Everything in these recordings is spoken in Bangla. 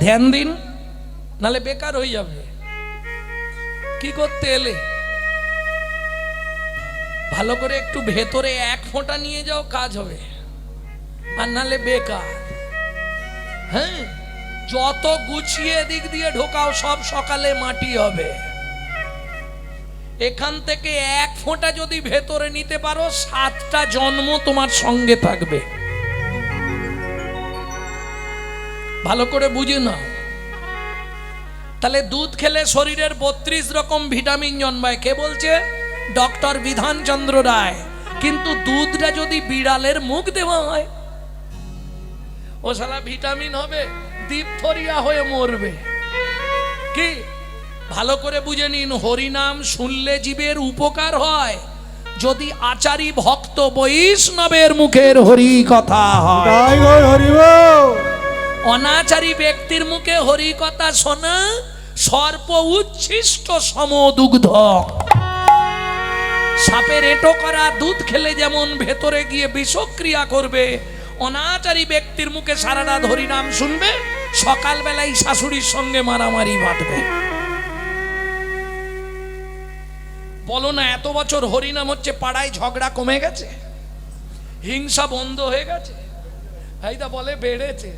ধ্যান দিন, নালে বেকার হয়ে যাবে। কি করতে এলে? ভালো করে একটু ভেতরে এক ফোঁটা নিয়ে যাও, কাজ হবে, আর নালে বেকার। হ্যাঁ, যত গুছিয়ে দিক দিয়ে ঢোকাও সব সকালে মাটি হবে। এখান থেকে এক ফোঁটা যদি ভেতরে নিতে পারো, 7টা জন্ম তোমার সঙ্গে থাকবে। ভালো করে বুঝে নাও। তাহলে দুধ খেলে শরীরের 32 রকম ভিটামিন জন্মায়। কে বলছে? ডক্টর বিধানচন্দ্র রায়। কিন্তু দুধটা যদি বিড়ালের মুখ দেওয়া হয়, ও শালা ভিটামিন হবে, ডিপথোরিয়া হয়ে মরবে। কি? ভালো করে বুঝে নিন, হরিনাম শুনলে জীবের উপকার হয় যদি আচারী ভক্ত বৈষ্ণবের মুখের হরি কথা হয়। অনাচারী ব্যক্তির মুখে হরি কথা শোনা সর্প উচ্ছিষ্ট সমদুগ্ধ। সাপের এঁটো করা দুধ খেলে যেমন ভেতরে গিয়ে বিষক্রিয়া করবে, অনাচারী ব্যক্তির মুখে সারা রাত হরিনাম শুনবে, সকালবেলায় শাশুড়ির সঙ্গে মারামারি বাঁধবে। বলো না, এত বছর হরিনাম হচ্ছে, পাড়ায় ঝগড়া কমে গেছে, হিংসা বন্ধ হয়ে গেছে? এইটা বলে বেড়েছে।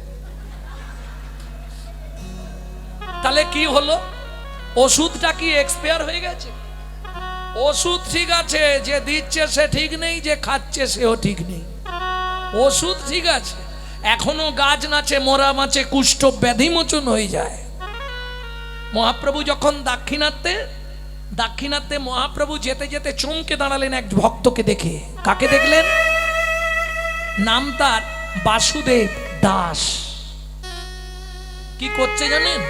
তাহলে কি হলো? ওষুধটা কি এক্সপায়ার হয়ে গেছে? ওষুধ ঠিক আছে, যে দিচ্ছে সে ঠিক নেই, যে খাচ্ছে সেও ঠিক নেই। ওষুধ ঠিক আছে, এখনো গাছ নাচে, মরা মাছে কুষ্ঠ ব্যাধি মোচন হয়ে যায়। মহাপ্রভু যখন দাক্ষিণাত্যে মহাপ্রভু যেতে যেতে চমকে দাঁড়ালেন এক ভক্তকে দেখে। কাকে দেখলেন? নাম তার বাসুদেব দাস। কি করছে জানেন?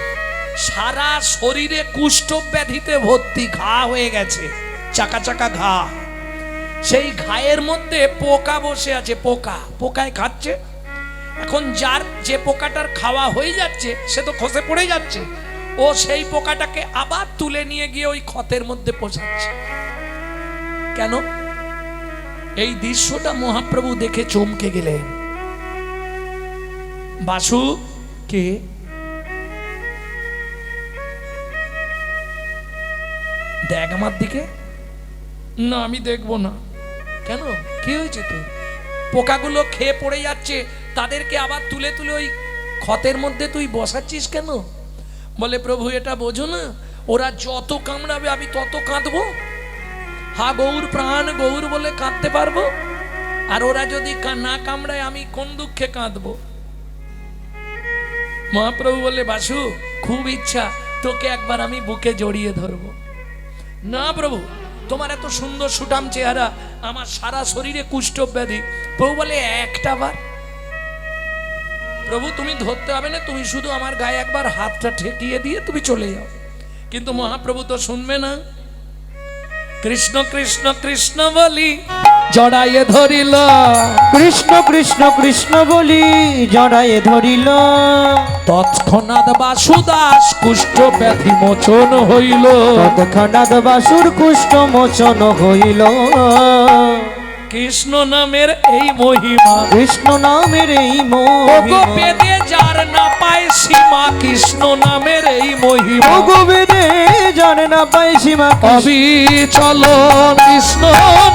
সারা শরীরে কুষ্ঠ ব্যাধিতে ভর্তি, ঘা হয়ে গেছে, চাকা চাকা ঘা। সেই ঘায়ের মধ্যে পোকা বসে আছে, পোকায় খাচ্ছে। এখন যার যে পোকাটার খাওয়া হয়ে যাচ্ছে সে তো খসে পড়ে যাচ্ছে, ও সেই পোকাটাকে আবার তুলে নিয়ে গিয়ে ওই ক্ষতের মধ্যে পোষাচ্ছে। কেন? এই দৃশ্যটা মহাপ্রভু দেখে চমকে গেলেন। বাসু কে? দেখ আমার দিকে। না, আমি দেখবো না। কেন? কি হয়েছে? তো পোকাগুলো খেয়ে পড়ে যাচ্ছে, তাদেরকে আবার তুলে তুলে ওই ক্ষতের মধ্যে তুই বসাচ্ছিস কেন? বলে, প্রভু এটা বোঝো না, ওরা যত কামড়াবে আমি তত কাঁদবো। হা গৌর, প্রাণ গৌর বলে কাঁদতে পারবো, আর ওরা যদি না কামড়ায় আমি কোন দুঃখে কাঁদবো? মহাপ্রভু বলে, বাসু খুব ইচ্ছা তোকে একবার আমি বুকে জড়িয়ে ধরবো। না প্রভু, তোমার এত সুন্দর সুঠাম চেহারা, আমার সারা শরীরে কুষ্ঠ ব্যাধি। প্রভু বলে, একটা বার। প্রভু তুমি ধরতে হবে না, তুমি শুধু আমার গায়ে একবার হাতটা ঠেকিয়ে দিয়ে তুমি চলে যাও। কিন্তু মহাপ্রভু তো শুনবে না। কৃষ্ণ কৃষ্ণ কৃষ্ণ বলি জড়াইয়ে ধরিল, কৃষ্ণ কৃষ্ণ কৃষ্ণ বলি জড়াইয়ে ধরিল। তৎক্ষণাৎ বাসুদাস কুষ্ঠ ব্যাধি মোচন হইল। তৎক্ষণাৎ বাসুর কুষ্ঠ মোচন হইল। কৃষ্ণ নামের এই মহিমা, কৃষ্ণ নামের এই ওগো বেদে যার না পায় সীমা। কৃষ্ণ নামের এই মহিমা, ওগো বেদে যার না পায় সীমা। অবিচল কৃষ্ণ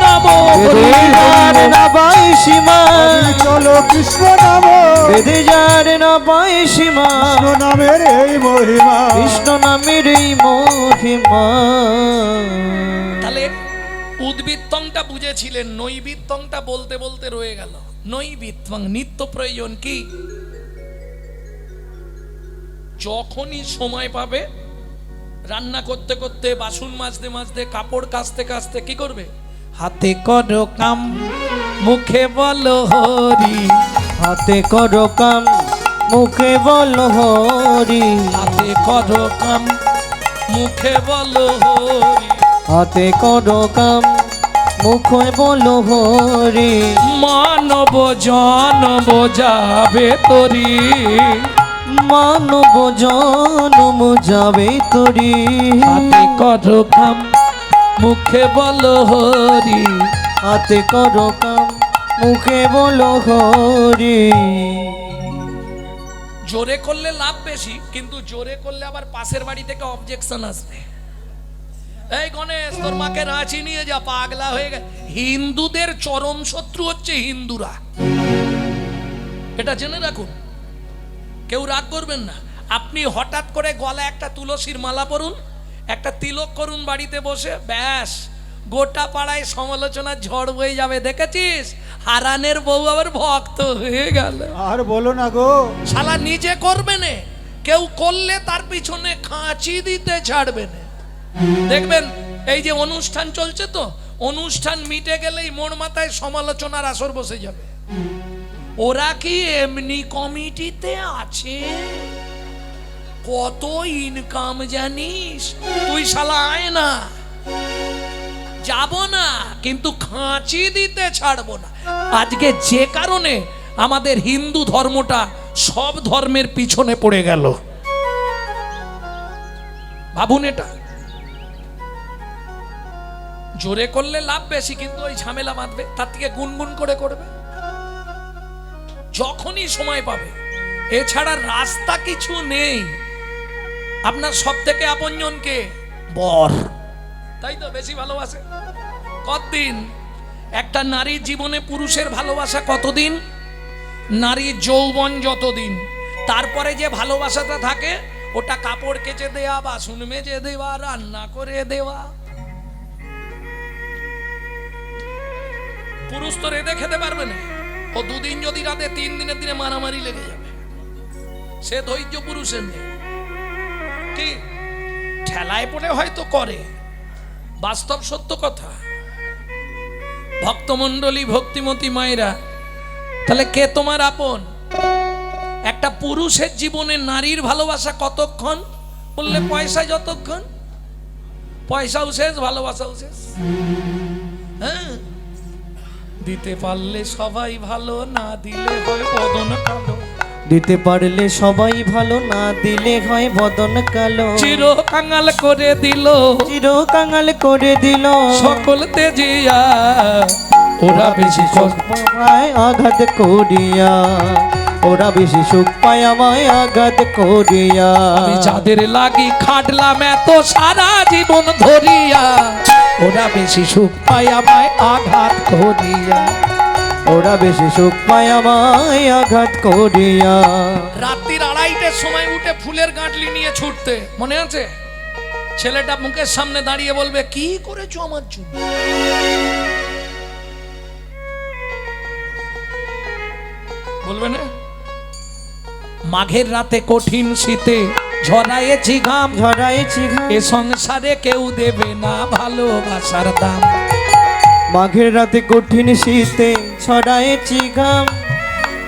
নাম, বেদে যার না পায় সীমা। চলো কৃষ্ণ নাম, বেদে যার না পায় সীমা। কৃষ্ণ নামের এই মহিমা, কৃষ্ণ নামের এই মহিমা। তাহলে উদ্বৃত্তংটা বুঝেছিলেন, নৈবিত্তংটা বলতে বলতে রয়ে গেল। নৈবিত্তং নিত্য প্রয়োজন কি? যখনই সময় পাবে, রান্না করতে করতে, বাসন মাজতে মাজতে, কাপড় কাচতে কাচতে কি করবে? হাতে করো কাম, মুখে বলো হরি। হাতে করো কাম, মুখে বলো হরি। হাতে করো কাম, মুখে বলো হরি। হাতে করো কাম, মুখে বলো হরি। মানব জনম যাবে তরি, মানব জনম যাবে তরি। হাতে করো কাম, মুখে বলো হরি। হাতে করো কাম, মুখে বলো হরি। জোরে করলে লাভ বেশি, কিন্তু জোরে করলে আবার পাশের বাড়ি থেকে অবজেকশন আসবে। এই গণেশ, তোর মাকে রাঁচি নিয়ে যা, পাগলা হয়ে গেছে। হিন্দুদের চরম শত্রু হচ্ছে হিন্দুরা, এটা জেনে রাখুন। কেউ রাগ করবেন না। আপনি হঠাৎ করে গলায় একটা তুলসীর মালা পরুন, একটা তিলক করুন বাড়িতে বসে, ব্যাস গোটা পাড়ায় সমালোচনার ঝড় বয়ে যাবে। দেখেছিস, হারানের বউ আবার ভক্ত হয়ে গেল। আর বলো না গো, শালা নিজে করবে না, কেউ করলে তার পিছনে খাঁচি দিতে ছাড়বে না। দেখবেন এই যে অনুষ্ঠান চলছে, তো অনুষ্ঠান মিটে গেলেই মোড় মাথায় সমালোচনার আসর বসে যাবে। ওরা কি এমনি কমিটিতে আছে? কত ইনকাম জানিস তুই? শালা আয় না, যাব না, কিন্তু খাঁচি দিতে ছাড়বো না। আজকে যে কারণে আমাদের হিন্দু ধর্মটা সব ধর্মের পিছনে পড়ে গেল, ভাবুন। এটা জোরে করলে লাভ বেশি, কিন্তু ওই ঝামেলা বাঁধবে, তার থেকে গুনগুন করে করবে যখনই সময় পাবে। এছাড়া রাস্তা কিছু নেই। আপনার সব থেকে আপনজনকে বর, তাই তো বেশি ভালোবাসে। কতদিন? একটা নারীর জীবনে পুরুষের ভালোবাসা কতদিন? নারীর যৌবন যতদিন। তারপরে যে ভালোবাসাটা থাকে, ওটা কাপড় কেচে দেওয়া, বাসন মেজে দেওয়া, রান্না করে দেওয়া। পুরুষ তো রেঁধে খেতে পারবে না, ও দুদিন যদি রাতে, 3 দিনের দিনে মারামারি লেগে যাবে। সে ধৈর্য পুরুষের নেই। কি ঠেলায় পড়ে হয়তো করে, বাস্তব সত্য কথা। ভক্তমণ্ডলী, ভক্তিমতী মায়েরা, তাহলে কে তোমার আপন? একটা পুরুষের জীবনে নারীর ভালোবাসা কতক্ষণ? বললে পয়সা যতক্ষণ। পয়সাও শেষ, ভালোবাসাও শেষ। হ্যাঁ, দিতে পারলে সবাই ভালো, না দিলে হয় বদন কালো। দিতে পারলে সবাই ভালো, না দিলে হয় বদন কালো। চির কাঙাল করে দিল, চির কাঙাল করে দিল সকল তেজিয়া, ওরা বেশি কষ্ট পায় আঘাত করিয়া, ওরা বেশি সুখ পায় আমায় আঘাত করিয়া। আমি যাদের লাগি খাটলাম এত সারা জীবন ধরিয়া, ওরা বেশি সুখ পায় আমায় আঘাত করিয়া। ওরা বেশি সুখ পায় আমায় আঘাত করিয়া। রাত্রির 2:30টার সময় উঠে ফুলের গাঁটলি নিয়ে ছুটতে, মনে আছে? ছেলেটা মুখের সামনে দাঁড়িয়ে বলবে, কি করেছো আমার জন্য? বলবে না? মাঘের রাতে কঠিন শীতে ঝরায়েছি ঘাম, ঝরাইছি ঘাম, এ সংসারে কেউ দেবে না ভালোবাসার দাম। মাঘের রাতে কঠিন শীতে ছড়াইছি ঘাম,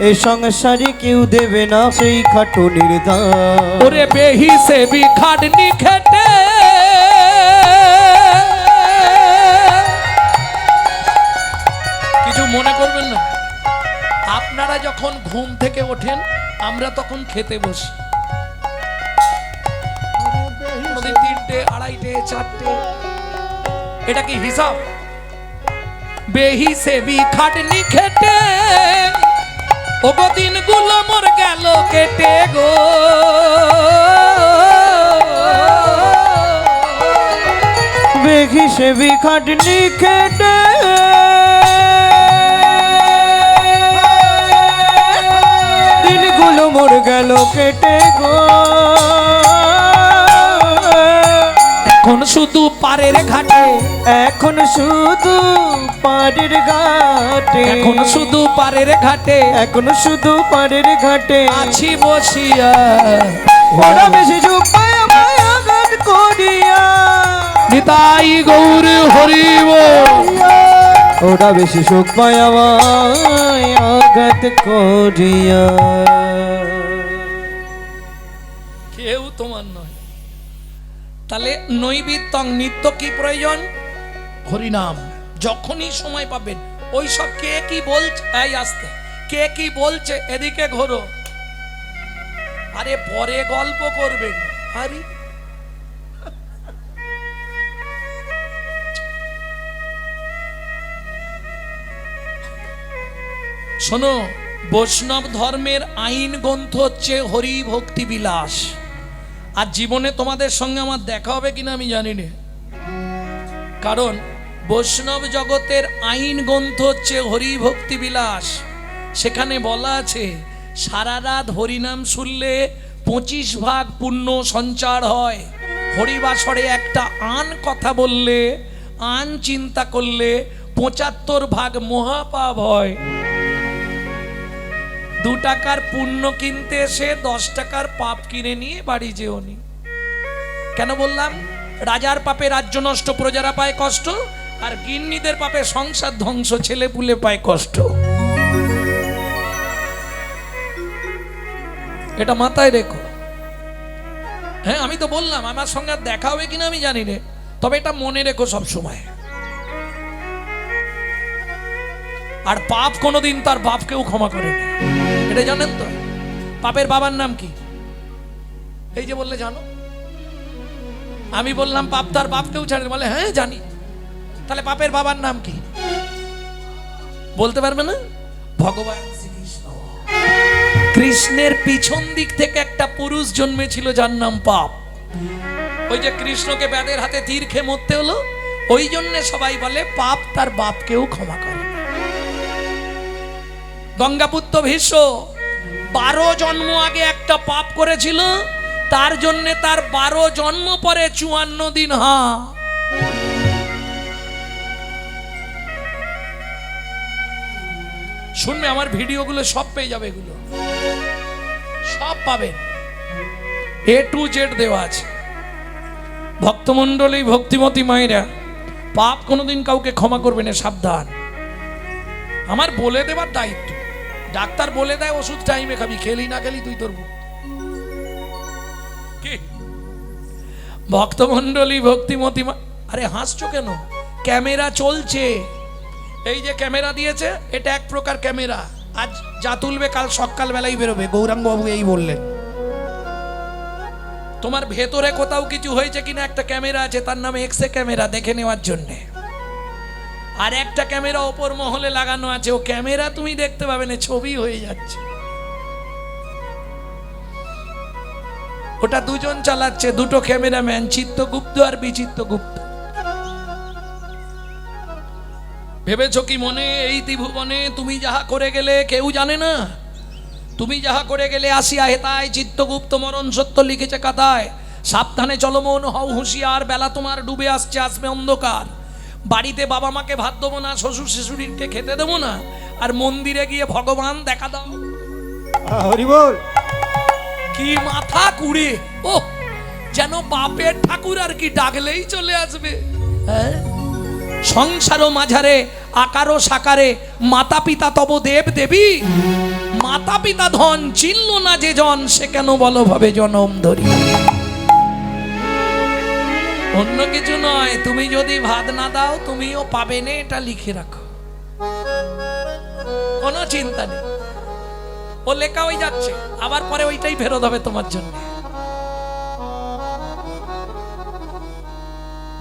এ সংসারে কেউ দেবে না সেই খাটুনির দাম। ওরে বেহিসেবি খাটনি খেটে কিছু মনে করবেন না। আপনারা যখন ঘুম থেকে ওঠেন, আমরা তখন খেতে বসি। কোনদিন 3টে, 2:30টে, 4টে, এটা কি হিসাব? বেহিসেবি খাটনি খেটে ওগো দিনগুলো মোর গেল কেটে গো। বেহিসেবি খাটনি খেটে দিনগুলো মোর গেল কেটে গো। এখন শুধু পারের ঘাটে, এখন শুধু পাড়ের ঘাটে, এখন শুধু পারের ঘাটে এখন শুধু পাড়ের ঘাটে আছি বসিয়া। ওরা বেশি সুখ পায় আমায় আঘাত করিয়া। নিতাই গৌর হরিব, ওরা বেশি সুখ পায় আমায় আঘাত করিয়া। কেউ তোমার নয়। তাহলে নৈবিত্তং, নিত্য কি প্রয়োজন? হরিনাম। যখনই সময় পাবেন, ওই সব কে কি বলছে, এই আসতে, কে কি বলছে এদিকে ঘোরো। আরে পরে গল্প করবেন। আরে শোনো, বৈষ্ণব ধর্মের আইন গ্রন্থ হচ্ছে হরি ভক্তি বিলাস। আর জীবনে তোমাদের সঙ্গে আমার দেখা হবে কিনা আমি জানি না, কারণ বৈষ্ণব জগতের আইন গ্রন্থ হচ্ছে হরি ভক্তি বিলাস। সেখানে বলা আছে সারা রাত হরিনাম শুনলে 25 ভাগ পুণ্য সঞ্চার হয়। হরিবাসরে একটা আন কথা বললে, আন চিন্তা করলে 75 ভাগ মহাপাপ হয়। 2 টাকার পুণ্য কিনতে এসে 10 টাকার পাপ কিনে নিয়ে বাড়ি যেওনি। কেন বললাম? রাজার পাপে রাজ্য নষ্ট, প্রজারা পায় কষ্ট, আর গিন্নিদের পাপে সংসার ধ্বংস, ছেলে পুলে পায় কষ্ট। এটা মাথায় রেখো। হ্যাঁ, আমি তো বললাম আমার সঙ্গে আর দেখা হবে কিনা আমি জানি না, তবে এটা মনে রেখো সব সময়। আর পাপ কোনোদিন তার বাপকেও ক্ষমা করে না, এটা জানেন তো? পাপের বাবার নাম কি? এই যে বললে জানো, আমি বললাম পাপ তার বাপকেও ছাড়ে, বলে হ্যাঁ জানি। তাহলে পাপের বাবার নাম কি বলতে পারবে না? ভগবান শ্রীকৃষ্ণ। কৃষ্ণের পিছন দিক থেকে একটা পুরুষ জন্মেছিল যার নাম পাপ। ওই যে কৃষ্ণকে ব্যাধের হাতে তীর খেয়ে মরতে হলো, ওই জন্য সবাই বলে পাপ তার বাপকেও ক্ষমা করে। গঙ্গাপুত্র ভীষ্ম 12 জন্ম আগে একটা পাপ করেছিল, তার জন্য তার 12 জন্ম পরে 54 দিন শুনবে। আমার ভিডিওগুলো সব পেয়ে যাবে, এগুলো সব পাবে, A to Z দেওয়া আছে। ভক্তমণ্ডলী, ভক্তিমতী মায়েরা, পাপ কোনোদিন কাউকে ক্ষমা করবে না, সাবধান। আমার বলে দেবার দায়িত্ব। ডাক্তার বলে দেয় ওষুধ টাইমে খাবি, খেলি না খেলি তুই তোর কি। ভক্তমণ্ডলী, ভক্তিমতী মা, আরে হাসছো কেন? ক্যামেরা চলছে। এই যে ক্যামেরা দিয়েছে, এটা এক প্রকার ক্যামেরা। আজ যা তুলবে কাল সকাল বেলাই বেরোবে। গৌরাঙ্গ বাবু এই বললেন। তোমার ভেতরে কোথাও কিছু হয়েছে কিনা একটা ক্যামেরা আছে, তার নামে এক্সরে ক্যামেরা, দেখে নেওয়ার জন্য। আর একটা ক্যামেরা ওপর মহলে লাগানো আছে, ও ক্যামেরা তুমি দেখতে পাবে না, ছবি হয়ে যাচ্ছে। ওটা দুজন চালাচ্ছে, দুটো ক্যামেরাম্যান, চিত্তগুপ্ত আর বিচিত্রগুপ্ত। ভেবেছো কি মনে এই ত্রিভুবনে তুমি যাহা করে গেলে কেউ জানে না? তুমি যাহা করে গেলে আসিয়া হেতায় চিত্তগুপ্ত মরণ সত্য লিখেছে কাতায়। সাবধানে চলো মন, হও হুঁশিয়ার, বেলা তোমার ডুবে আসছে, আসবে অন্ধকার। বাড়িতে বাবা মাকে ভাত দেবো না, শ্বশুর শাশুড়িকে খেতে দেবো না, আর মন্দিরে গিয়ে ভগবান দেখা দাও। হরি বল। কি মাথা কুড়ে! ও যেন বাপের ঠাকুর আর কি, ডাকলেই চলে আসবে। হ্যাঁ, সংসারও মাঝারে আকারও সাকারে, মাতা পিতা তব দেব দেবী। মাতা পিতা ধন চিনল না যে জন, সে কেন বলো ভাবে জনম ধরি। অন্য কিছু নয়, তুমি যদি ভাত না দাও তুমিও পাবে না, এটা লিখে রাখো, কোনো চিন্তা নেই। ও লেখা হয়ে যাচ্ছে, আবার পরে ওইটাই ফেরত হবে তোমার জন্য।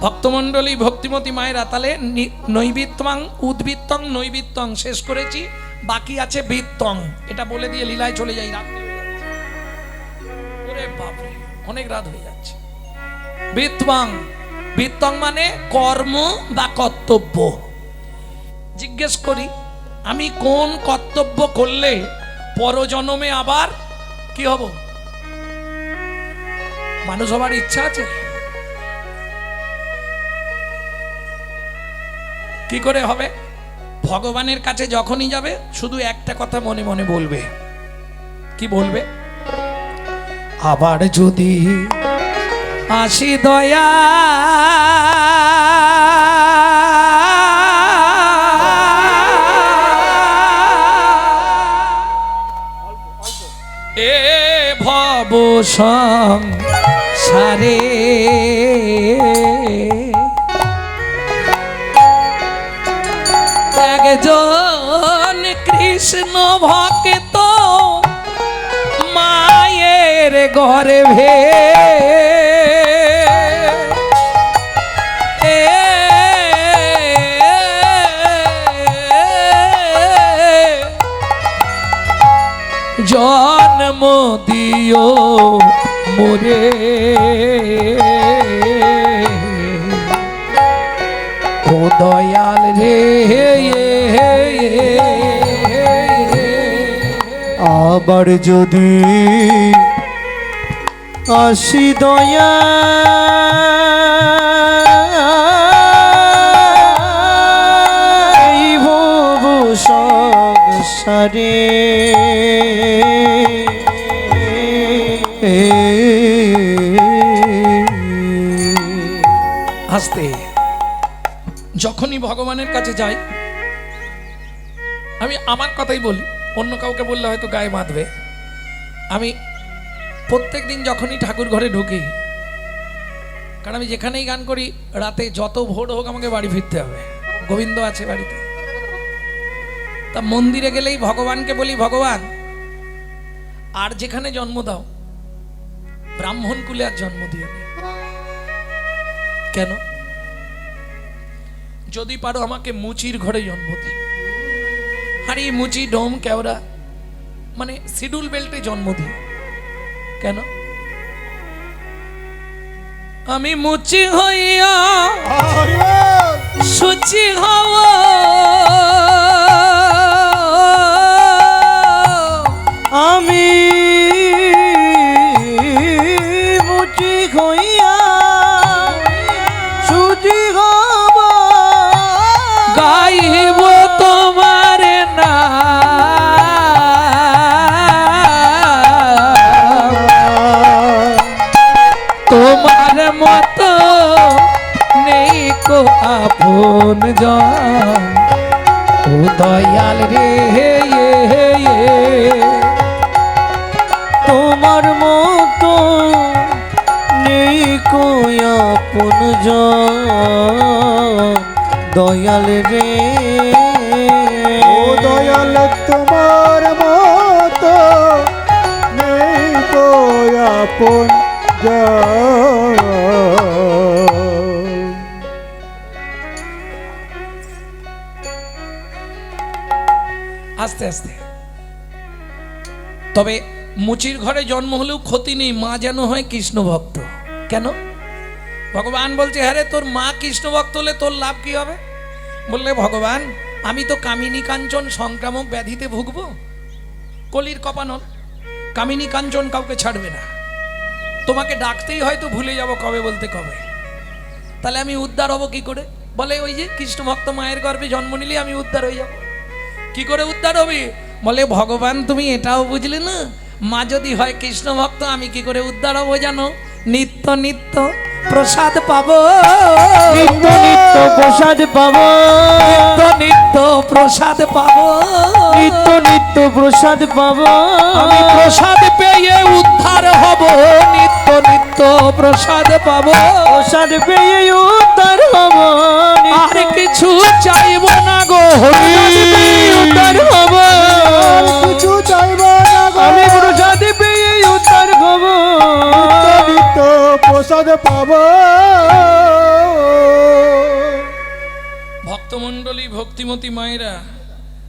ভক্তমণ্ডলী, ভক্তিমতী মায়েরা, তাহলে নৈবিত্তং, উদ্বৃত্তং, নৈবিত্তং শেষ করেছি, বাকি আছে বৃত্তং। এটা বলে দিয়ে লীলায় চলে যাই, রাত ওরে বাপরে, অনেক রাত হয়ে যাচ্ছে। বৃত্তং, বৃত্তং মানে কর্ম বা কর্তব্য। জিজ্ঞেস করি, আমি কোন কর্তব্য করলে পরজন্মে আবার কি হব? মানুষ হবার ইচ্ছা আছে? কি করে হবে? ভগবানের কাছে যখনই যাবে শুধু একটা কথা মনে মনে বলবে। কি বলবে? আবার যদি আসি দয়া এ ভব সংসারে, একজন কৃষ্ণ ভক্ত মায়ের গর্ভে দিও মোরে ও দয়াল রে আবার যদি আসি দয়া এই ভব সংসারে হাসতে যখনই ভগবানের কাছে যাই, আমি আমার কথাই বলি, অন্য কাউকে বললে হয়তো গায়ে বাঁধবে। আমি প্রত্যেক দিন যখনই ঠাকুর ঘরে ঢুকি, কারণ আমি যেখানেই গান করি রাতে যত ভোর হোক আমাকে বাড়ি ফিরতে হবে, গোবিন্দ আছে বাড়িতে। তা মন্দিরে গেলেই ভগবানকে বলি, ভগবান আর যেখানে জন্ম দাও ব্রাহ্মণ কুলে আর জন্ম দিও না। কেন? যদি পারো আমাকে মুচির ঘরে জন্ম দিও। আর এই মুচি ডোম কেওড়া মানে শিডিউল বেল্টে জন্ম দিও। কেন? আমি মুচি হইয়া সুচি হওয়া আমি মুচি হইয়া সুচি হব গাইব তোমার না তোমার মতো নেই কো আপন জন ও দয়াল রে তোমার মতো নেই কই আপন জন দয়াল রে ও দয়াল তোমার মতো নেই তো আপন জন। আস্তে আস্তে। তবে মুচির ঘরে জন্ম হলেও ক্ষতি নেই, মা যেন হয় কৃষ্ণ ভক্ত। কেন? ভগবান বলছে, হ্যাঁ রে, তোর মা কৃষ্ণ ভক্ত হলে তোর লাভ কি হবে? বললে, ভগবান আমি তো কামিনী কাঞ্চন সংক্রামক ব্যাধিতে ভুগবো, কলির কপানল, কামিনী কাঞ্চন কাউকে ছাড়বে না, তোমাকে ডাকতেই হয়তো ভুলে যাব কবে বলতে কবে, তাহলে আমি উদ্ধার হব কি করে? বলে, ওই যে কৃষ্ণ ভক্ত মায়ের গর্ভে জন্ম নিলে আমি উদ্ধার হয়ে যাব। কি করে উদ্ধার হবে? বলে, ভগবান তুমি এটাও বুঝলে না, মা যদি হয় কৃষ্ণ ভক্ত আমি কি করে উদ্ধার হবো জানো? নিত্য নিত্য প্রসাদ পাবো, নিত্য নিত্য প্রসাদ পাবো, নিত্য নিত্য প্রসাদ পাবো, নিত্য নিত্য প্রসাদ পাবো। আমি প্রসাদ পেয়ে উদ্ধার হব, নিত্য নিত্য প্রসাদ পাবো, প্রসাদ পেয়ে উদ্ধার হব, আর কিছু চাইব না গো হরি, উদ্ধার হব, কিছু চাইব না গো, আমি প্রসাদ পেয়ে উদ্ধার হব, নিত্য প্রসাদ পাব। ভক্তমণ্ডলী ভক্তিমতী মায়েরা,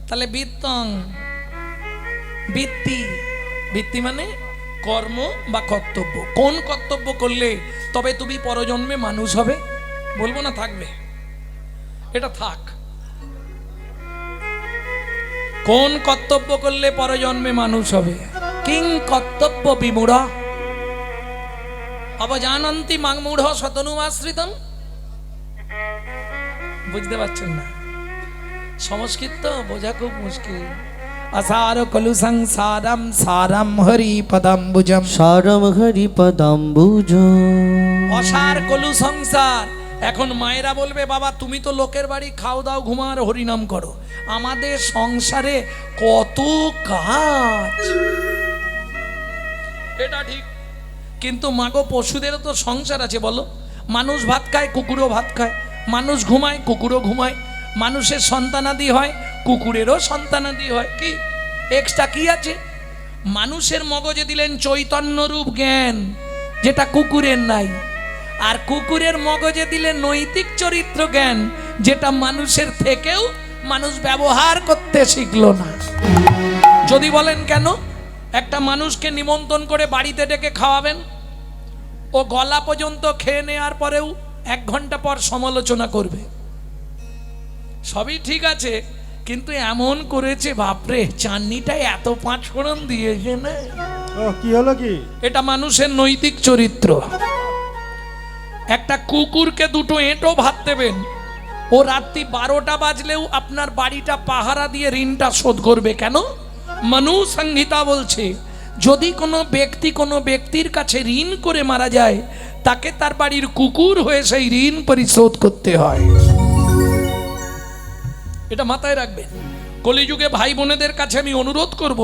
তাহলে বৃত্তং, বৃত্তি, বৃত্তি মানে কর্ম বা কর্তব্য। কোন কর্তব্য করলে তবে তুমি পরজন্মে মানুষ হবে? বলবো না, থাকবে, এটা থাক। কোন কর্তব্য করলে পরজন্মে মানুষ হবে? কিং কর্তব্য বিমূঢ় অবজানন্তি মাংমূঢ় শতনুমাশ্রিতম। বুঝতে পারছেন না? সংস্কৃত তো বোঝা খুব মুশকিল। असार कलु संसारम सारम हरि पदम्बुजम। সারম হরি পদাম্বুজ। অসার কলু সংসার। এখন মায়েরা বলবে, বাবা তুমি তো লোকের বাড়ি খাও দাও ঘুমাও আর হরিনাম করো, আমাদের সংসারে কত কাজ। এটা ঠিক, কিন্তু মাগো পশুদেরও তো সংসার আছে বলো। মানুষ ভাত খায়, কুকুরও ভাত খায়, মানুষ ঘুমায়, কুকুরও ঘুমায়, মানুষের সন্তানাদি হয়, কুকুরেরও সন্তানাদি হয়। কি এক্সট্রা কি আছে? মানুষের মগজে দিলেন চৈতন্য রূপ জ্ঞান, যেটা কুকুরের নাই, আর কুকুরের মগজে দিলেন নৈতিক চরিত্র জ্ঞান, যেটা মানুষের থেকেও মানুষ ব্যবহার করতে শিখলো না। যদি বলেন কেন, একটা মানুষকে নিমন্ত্রণ করে বাড়িতে ডেকে খাওয়াবেন, ও গলা পর্যন্ত খেয়ে নেওয়ার পরেও 1 ঘন্টা পর সমালোচনা করবে। সবই ঠিক আছে, কিন্তু এমন করেছে বাপরে, চাটনিটা এত 5 ফোড়ন দিয়েছে না। ও কি হলো কি? এটা মানুষের নৈতিক চরিত্র। একটা কুকুরকে 2টো এঁটো ভাত দেবেন, ও রাত্রি 12টা বাজলেও আপনার বাড়িটা পাহারা দিয়ে ঋণটা শোধ করবে। কেন? মনু সংহিতা বলছে, যদি কোনো ব্যক্তি কোনো ব্যক্তির কাছে ঋণ করে মারা যায়, তাকে তার বাড়ির কুকুর হয়ে সেই ঋণ পরিশোধ করতে হয়। এটা মাথায় রাখবেন। কলিযুগে ভাই বোনেদের কাছে আমি অনুরোধ করব,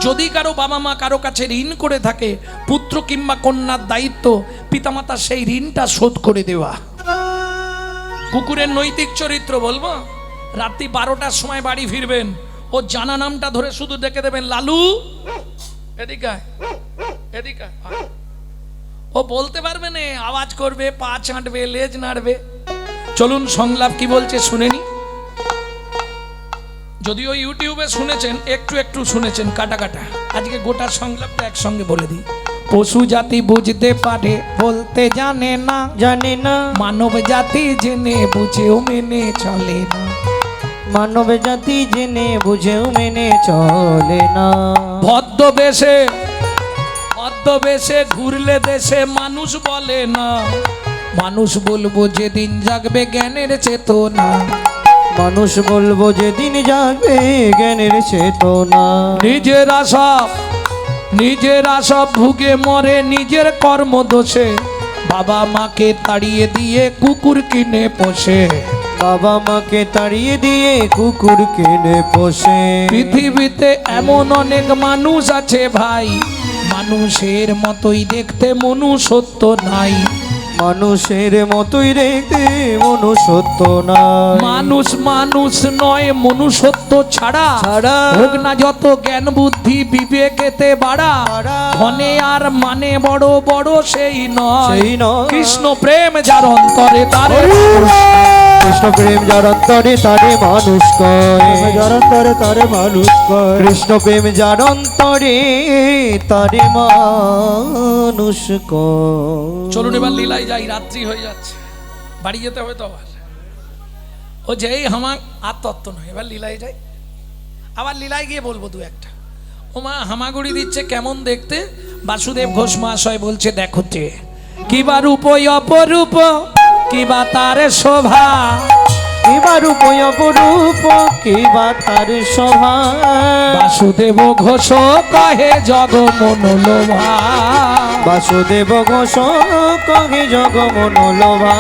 যদি কারো বাবা মা কারো কাছে ঋণ করে থাকে, পুত্র কিংবা কন্যার দায়িত্ব পিতামাতা সেই ঋণটা শোধ করে দেওয়া। কুকুরের নৈতিক চরিত্র বলবো, রাত্রি 12টার সময় বাড়ি ফিরবেন, ও জানা নামটা ধরে শুধু ডেকে দেবেন, লালু এদিকে আয়, এদিকে আয়। ও বলতে পারবে না, আওয়াজ করবে, পা চাটবে, লেজ নাড়বে। চলুন সংলাপ কি বলছে শুনে নি। যদিও ইউটিউবে শুনেছেন, একটু একটু শুনেছেন কাটা কাটা, আজকে গোটা সংলাপটা একসঙ্গে বলে দিই। পশু জাতি বুঝতে পারে, বলতে জানে না, জানি না। মানব জাতি জেনে বুঝেও মেনে চলে না। মানব জাতি জেনে বুঝেও মেনে চলে না। ছদ্মবেশে ঘুরলে দেশে মানুষ বলে না। মানুষ বলবো যেদিন জাগবে জ্ঞানের চেতনা। মানুষ বলবো যেদিন জাগবে জ্ঞানের চেতনা। নিজের আশা ভুগে মরে নিজের কর্ম দোষে। বাবা মাকে তাড়িয়ে দিয়ে কুকুর কিনে পোষে। বাবা মাকে তাড়িয়ে দিয়ে কুকুর কিনে পোষে। পৃথিবীতে এমন অনেক মানুষ আছে ভাই, মানুষের মতোই দেখতে মনুষ্যত্ব নাই। মানুষের মতোই দেখতে মনুষ্যত্ব না। মানুষ নয়, মনুষ্যত্ব ছাড়া হোক না যত জ্ঞান বুদ্ধি বিবেকেতে বাড়া। ধনে আর মানে বড় বড় সেই নয়। কৃষ্ণ প্রেম যার অন্তরে তারে, কৃষ্ণ প্রেম যার অন্তরে তারে মানুষ কয়। যার অন্তরে তারে মানুষ কয়। কৃষ্ণ প্রেম যার অন্তরে তারে মানুষ কয়। চলুন এবার লীলায় যাই, রাত্রি হয়ে যাচ্ছে, বাড়ি যেতে হবে তো আবার। ও যেই হামা আর তত্ত্ব নয়, এবার লীলায় যাই। আবার লীলায় গিয়ে বলবো 2-1টা। ও মা হামাগুড়ি দিচ্ছে কেমন দেখতে। বাসুদেব ঘোষ মহাশয় বলছে, দেখো তে কিবা রূপ অপরূপ, কিবা তার শোভা। কিবা রূপ অপরূপ, কিবা তার শোভা। বাসুদেব ঘোষ কহে জগ মনোলোভা। বাসুদেব ঘোষ কহে জগ মনোলোভা।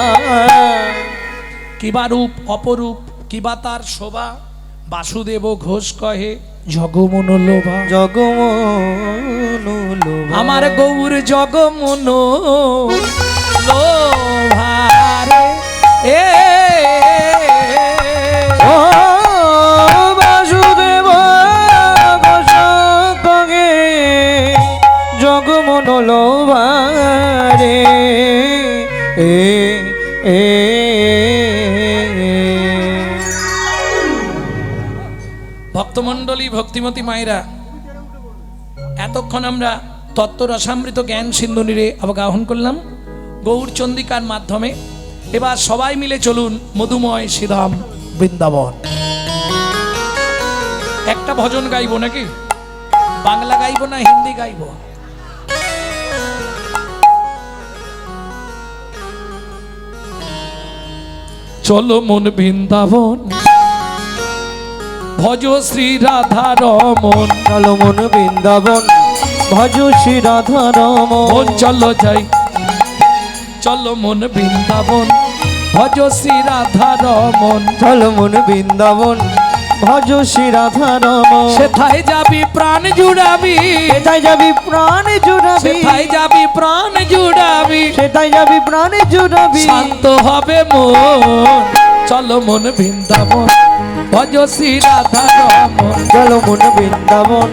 কিবা রূপ অপরূপ, কিবা তার শোভা। বাসুদেব ঘোষ কহে জগ মনোলোভা। জগ মনোলোভা। আমার গৌর জগ মনোলোভা রে। ও বাসুদেব ঘোষ কহে জগ মনোলোভা রে। ভক্তমণ্ডলী, ভক্তিমতী মায়েরা, এতক্ষণ আমরা তত্ত্ব রসামৃত জ্ঞান সিন্ধুনিরে অবগাহন করলাম গৌর চন্দিকার মাধ্যমে। এবার সবাই মিলে চলুন মধুময় শ্রীধাম বৃন্দাবন। একটা ভজন গাইবো নাকি? বাংলা গাইবো না হিন্দি গাইবো? চলো মন বৃন্দাবন, ভজ শ্রী রাধা রমন। চলো মন বৃন্দাবন, ভজ শ্রী রাধা রমন। চলো যাই, চলো মন বৃন্দাবন, ভজ শ্রী রাধা রমন। চলো মন বৃন্দাবন, ভজ শ্রী রাধা রমন। সেথায় যাবি প্রাণ জুড়াবি, সেথায় যাবি প্রাণ জুড়াবি। সেথায় যাবি প্রাণ জুড়াবি। সেথায় যাবি প্রাণ জুড়াবি। শান্ত হবে মন, চলো মন বৃন্দাবন, ভজ শ্রী রাধা রমন। চলো মন বৃন্দাবন,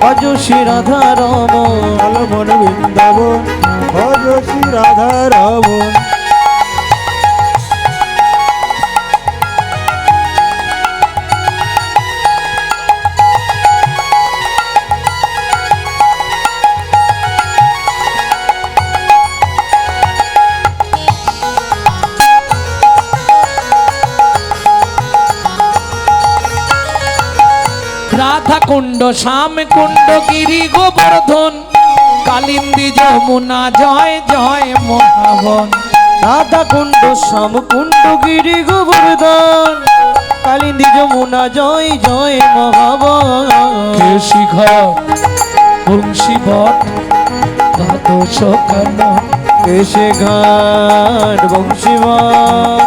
ভজ শ্রী রাধা রমন। চলো মন বৃন্দাবন, ভজ শ্রী রাধা রমন। রাধা কুণ্ড শ্যাম কুণ্ড গিরি গোবর্ধন কালিন্দী যমুনা জয় জয় মহাবন। রাধা কুণ্ড শ্যাম কুণ্ড গিরি গোবর্ধন কালিন্দী যমুনা জয় জয় মহাবন। কেশি ঘর বংশী বট দ্বাদশ কানন এসে ঘাট বংশীবন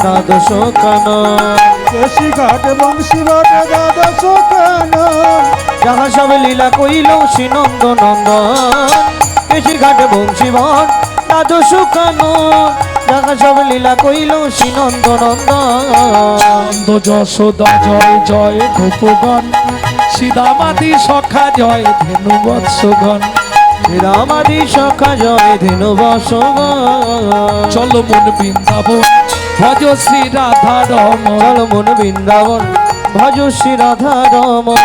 দ্বাদশ কানন। কেশি ঘাট বংশীবট দ্বাদশ কানন যাহা সব লীলা কইল শ্রীনন্দ নন্দন। কেশির ঘাট বংশীবন দ্বাদশ কানন যাহা সব লীলা কইল শ্রীনন্দ নন্দন। নন্দ যশোদা জয় জয় গোপগণ সীতামাদি সখা জয় ধেনু বৎসগণ। রামাদি সখা জয় ধেনু বসগণ। চলো মন বৃন্দাবন ভজ শ্রী রাধা রমন। চল মন বৃন্দাবন ভজ শ্রী রাধা রমন।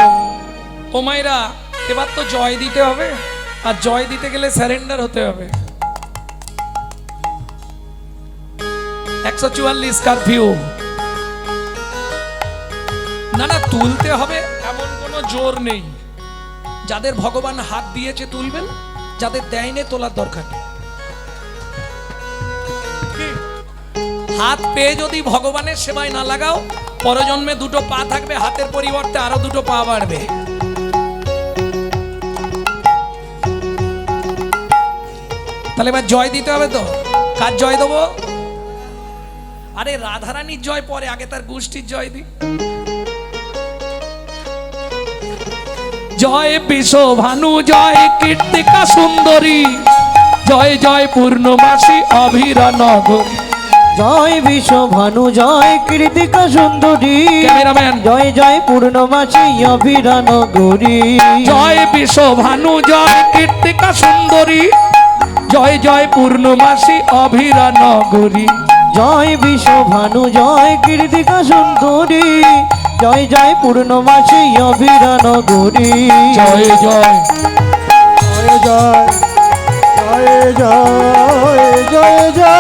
ও মাইরা এবার তো জয় দিতে হবে, আর জয় দিতে গেলে স্যারেন্ডার হতে হবে। 144 কারফিউ। না না, তুলতে হবে এমন কোনো জোর নেই। যাদের ভগবান হাত দিয়েছে তুলবেন, যাদের দেয়নি তোলার দরকার নেই। কি? হাত পেয়ে যদি ভগবানের সেবায় না লাগাও, পরজন্মে দুটো পা থাকবে, হাতের পরিবর্তে আরো দুটো পা বাড়বে। তাহলে এবার জয় দিতে হবে তো। কার জয় দেবো? আরে রাধারানীর জয় পরে, আগে তার গোষ্ঠীর জয় দি। জয় বিষ ভানু জয় কীর্তিকা সুন্দরী জয় জয় পূর্ণমাসী অভিরা নগর। জয় বিশ্ব ভানু জয় কৃতিকা সুন্দরী ক্যামেরাম্যান। জয় জয় পূর্ণমাসী অভিরান গৌরী। জয় বিষ ভানু জয় কীর্তিকা সুন্দরী জয় জয় পূর্ণমাসী অভিরা নগরী। জয় বিশ্ব ভানু জয় কৃতিকা সুন্দরী জয় জয় পূর্ণমাসী অভিরান গৌরী। জয় জয় জয় জয় জয় জয় জয়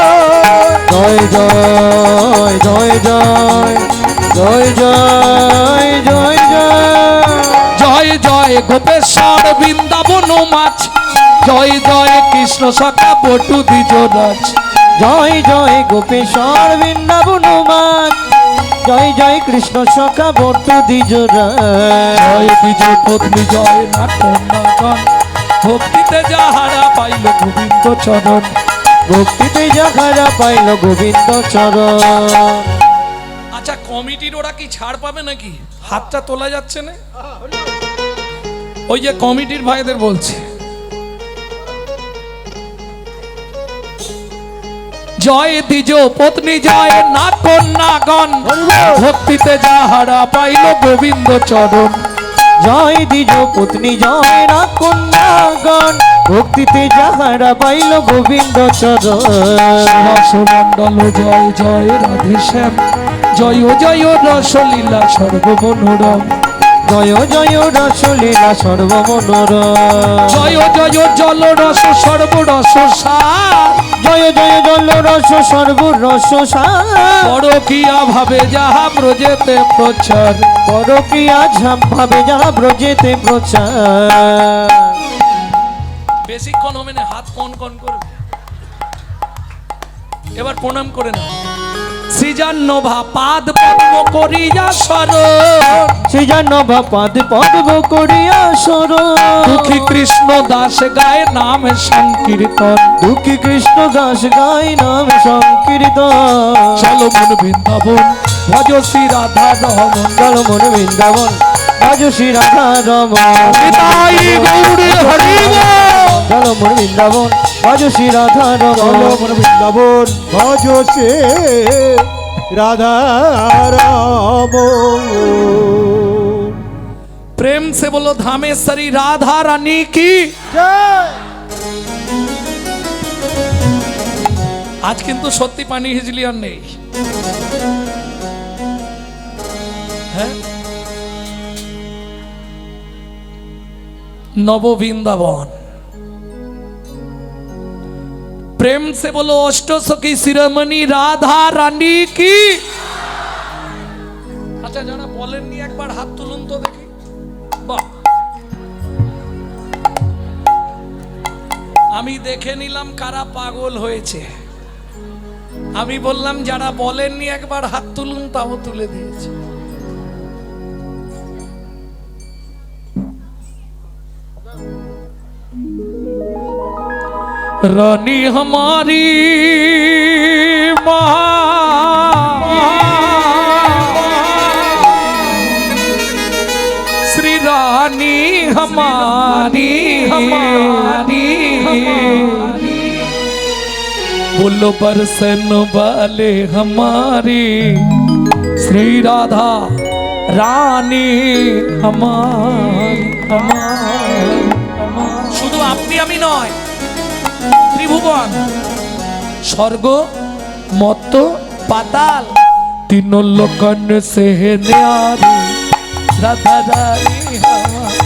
জয় জয় জয় জয় জয় জয় জয় জয় জয় জয় গোপেশ্বর বৃন্দাবন মাছ জয় জয় কৃষ্ণ সখা পটু দ্বিজরাজ। জয় জয় গোপেশ্বর বৃন্দাবন মাত জয় জয় কৃষ্ণ সখা বর্তু দ্বিজরা। জয় বিজয় পত্নী জয় নাটনাগণ ভক্তিতে যাহারা পাইল গোবিন্দ চরণ। ভক্তিতে যাহারা পাইল গোবিন্দ চরণ। আচ্ছা, কমিটির ওরা কি ছাড় পাবে নাকি? হাতটা তোলা যাচ্ছে না। ওই যে কমিটির ভাইদের বলছে, জয় দ্বিজ পত্নী জয় না কন্যাগণ ভক্তিতে যাহারা পাইল গোবিন্দ চরণ। জয় দ্বিজ পত্নী জয় না কন্যাগণ ভক্তিতে যাহারা পাইল গোবিন্দ চরণ। মন্ডল জয় জয় রাধে শ্যাম জয় জয় রসলীলা সর্বমনোরম। জয় জয় রসলীলা সর্বমনোরম। জয় জয় জল রস সর্বরস সার। জয় জয় জল রস সর্বরস সার। পরকীয়া ভাবে যাহা ব্রজেতে প্রচার। পরকীয়া ঝাম ভাবে যাহা ব্রজেতে প্রচার। বেশিক্ষণ হবে না, হাত কন কন করবে। এবার প্রণাম করে না। সৃজান্নভা পাদ পদ্ম করিয়া শরণ। সৃজান্নভা পাদ পদ্ম করিয়া শরণ। দুঃখী কৃষ্ণ দাস গায়ে নাম সংকীর্তন। দুঃখী কৃষ্ণ দাস গায় নাম সংকীর্তন। চলো মন বৃন্দাবন ভজ শ্রী রাধা রমন। চল মন বৃন্দাবন ভজ শ্রী রাধা রমন। নিতাই গৌরে হরি বল। চল মন বৃন্দাবন ভজ শ্রী রাধা চলো রমন। মন বৃন্দাবন ভজ সে রাধা রাম। प्रेम से बोलो धामेश्वरी राधा रानी की। জয় আজ কিন্তু সত্যি পানি হিজলি আর নেই। হ্যাঁ, নব বৃন্দাবন। प्रेम से बोलो अष्ट सखी शिरोमणि राधा रानी की। আচ্ছা, যারা বলেননি একবার হাত তুলুন তো দেখি। বাহ, আমি দেখে নিলাম কারা পাগল হয়েছে। আমি বললাম যারা বলেননি একবার হাত তুলুন, তাও তুলে দিয়েছে। रानी हमारी श्री रानी हमारी बोलो बरसन वाले हमारी श्री राधा रानी हमारी শুধু আপনি আমি নয়, ত্রিভুবন স্বর্গ মত্ত পাতাল तीनों लोकन से न्यारी राधा रानी हमारी,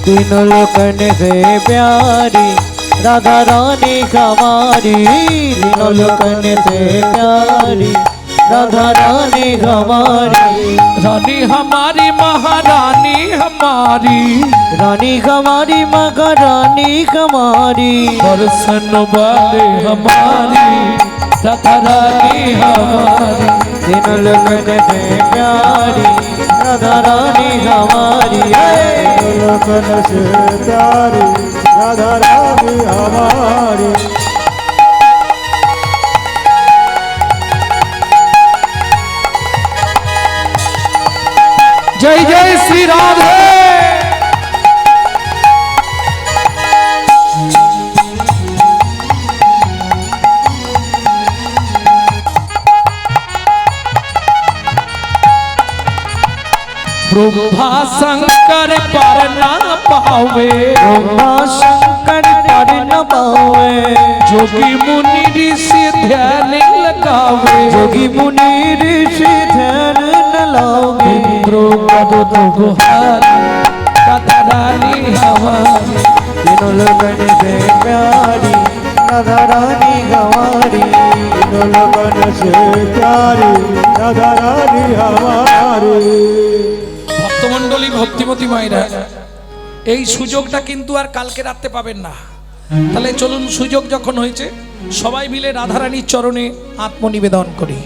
तीनों लोकन से प्यारी राधा रानी हमारी, तीनों लोकन से प्यारी राधा रानी हमारी, रानी हमारी महारानी हमारी, रानी हमारी महारानी हमारी, दर्शन वाले हमारी राधा रानी हमारी, तीनों लोकन से प्यारी राधा रानी हमारी, लोकन से प्यारी राधा रानी हमारी। जय जय श्री राधे। ब्रह्मा शंकर पर ना पावे, ब्रह्मा शंकर पर न पावे, जोगी मुनि ऋषि ध्यान लगावे, जोगी मुनि ऋषि ध्यान न लावे, इंद्रो पद गुहारी राधा रानी हमारी, तीनों लोकन से प्यारी राधा रानी हमारी, तीनों लोकन से प्यारी राधा रानी हमारी। ভক্তমণ্ডলী ভক্তিমতী মায়েরা, এই সুযোগটা কিন্তু আর কালকে রাতে পাবেন না। তাহলে চলুন, সুযোগ যখন হয়েছে সবাই মিলে রাধারানীর চরণে আত্মনিবেদন করি।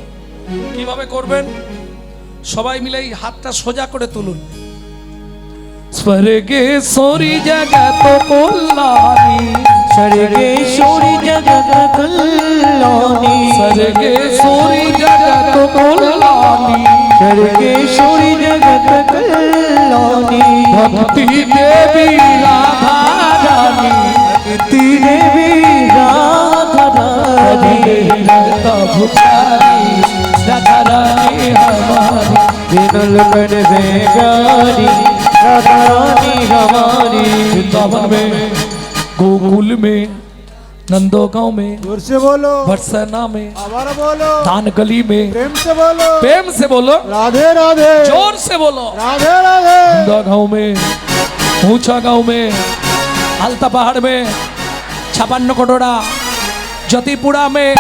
কিভাবে করবেন? সবাই মিলে এই হাতটা সোজা করে তুলুন। স্বর্গেশ্বরী জগত কল্যাণী, स्वर्गेश्वरी जगत कल्याणी, स्वर्गेশ্বরী জগত কল্যাণী, स्वर्गेश्वरी जगत कल्याणी, ভক্তি দেবী রাধা রানী, भक्ति देवी राधा रानी, राधा रानी हमारी, तीनों लोकन से प्यारी राधा रानी हमारी, वृंदावन में, गोकुल में, नंदोगांव में, जोर से बोलो, बरसाना में, आवारा बोलो, दान गली में, प्रेम से बोलो, प्रेम से बोलो, राधे राधे, जोर से बोलो। राधे राधे। नंदोगांव में, ऊंचा गांव में, आलता पहाड़ में, 56 कटोरा, ज्योतिपुरा में,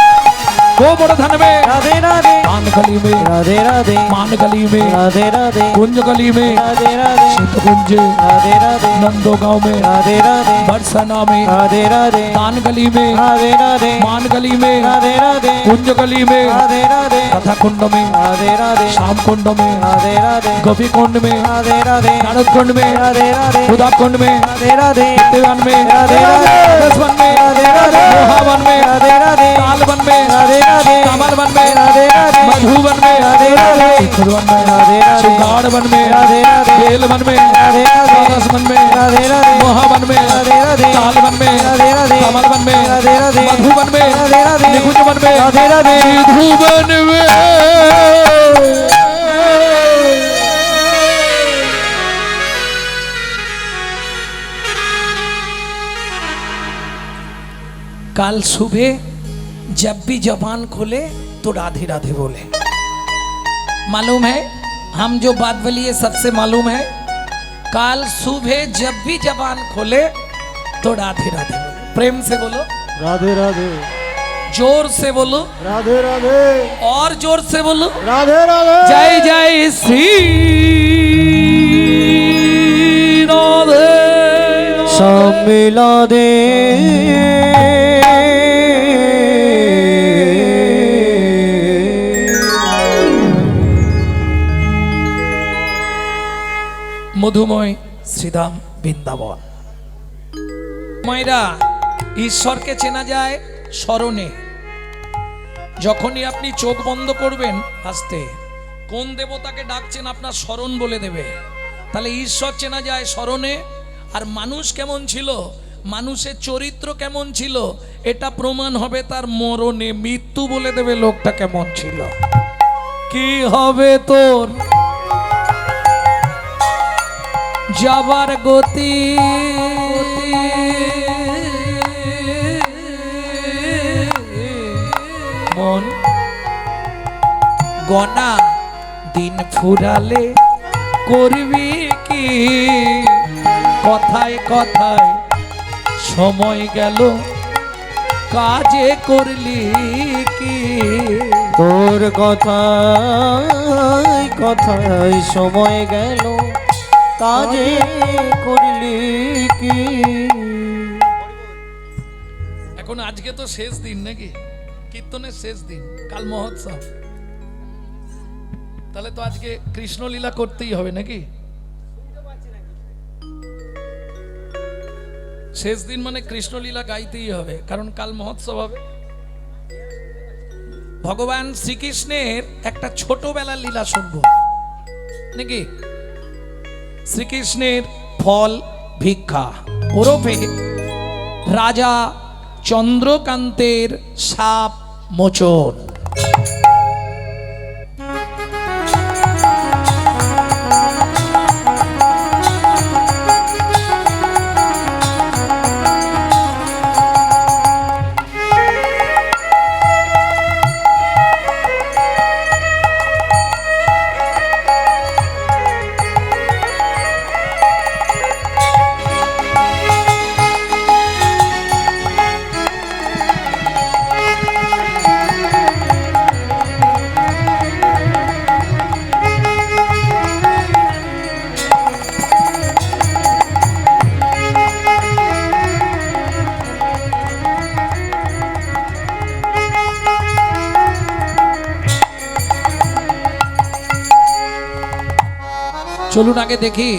गोवर्धन में, राधे राधे दान गली में, राधे राधे मान गली में, राधे राधे कुंज गली में, राधे राधे कुंज, राधे राधे नंदोगांव में, राधे राधे बरसाना में, राधे राधे दान गली में, राधे राधे मान गली में, राधे राधे कुंज गली में, राधे राधे कथा कुंड में, राधे राधे श्याम कुंड में, राधे राधे गोपी कुंड में, राधे राधे नारद कुंड में, राधे राधे उदा कुंड में, राधे राधे देवान में, राधे राधे दसवन में, राधे राधे मोहावन में, राधे राधे कालवन में, राधे राधे कमलवन में, राधे राधे मधुवन में, राधे राधे चित्रवन में, राधे राधे सिंगारवन में, राधे राधे बेलवन में, राधे राधे रसवन में, राधे राधे मोहावन में, राधे राधे कालवन में, राधे राधे कमलवन में, राधे राधे मधुवन में, राधे राधे निकुंजवन में, राधे राधे मधुवन में। काल सुबह जब भी जबान खोले तो राधे राधे बोले। मालूम है, हम जो बात बोली है सबसे मालूम है। काल सुबह जब भी जबान खोले तो राधे राधे बोले। प्रेम से बोलो, राधे राधे, जोर से बोलो, राधे राधे, और जोर से बोलो। राधे राधे। जय जय श्री সম্মিলনে মধুময় শ্রীধাম বৃন্দাবন। মায়েরা, ঈশ্বরকে চেনা যায় স্মরণে। যখনই আপনি চোখ বন্ধ করবেন, আস্তে কোন দেবতাকে ডাকছেন আপনার স্মরণ বলে দেবে। তাহলে ঈশ্বর চেনা যায় স্মরণে। আর মানুষ কেমন ছিল, মানুষের চরিত্র কেমন ছিল, এটা প্রমাণ হবে তার মরণে। মৃত্যু বলে দেবে লোকটা কেমন ছিল। কি হবে তোর যাবার গতি, মন গনা দিন ফুরালে করবি কি, কথায় কথায় সময় গেল কাজে করলি কি। তোর কথায় কথায় সময় গেল কাজে করলি কি। এখন আজকে তো শেষ দিন নাকি, কীর্তনের শেষ দিন, কাল মহোৎসব। তাহলে তো আজকে কৃষ্ণলীলা করতেই হবে নাকি। শেষ দিন মানে কৃষ্ণলীলা গাইতেই হবে, কারণ কাল মহোৎসব হবে। ভগবান শ্রীকৃষ্ণের একটা ছোটবেলার লীলা শুনবো নাকি। শ্রীকৃষ্ণের ফল ভিক্ষা ওরফে রাজা চন্দ্রকান্তের সাপ মোচন। চলুন আগে দেখি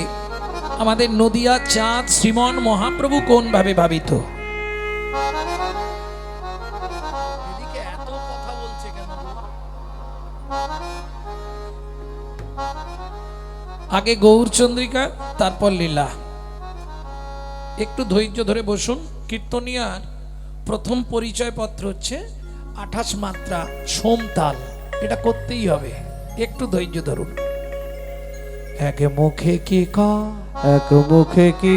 আমাদের নদিয়া চাঁদ শ্রীমন মহাপ্রভু কোন ভাবে ভাবিত। এদিকে এত কথা বলছে কেন? আগে গৌরচন্দ্রিকা, তারপর লীলা। একটু ধৈর্য ধরে বসুন। কীর্তনিয়ার প্রথম পরিচয় পত্র হচ্ছে 28 মাত্রা সোমতাল, এটা করতেই হবে। একটু ধৈর্য ধরুন। এক মুখে কি কয়, এক মুখে কি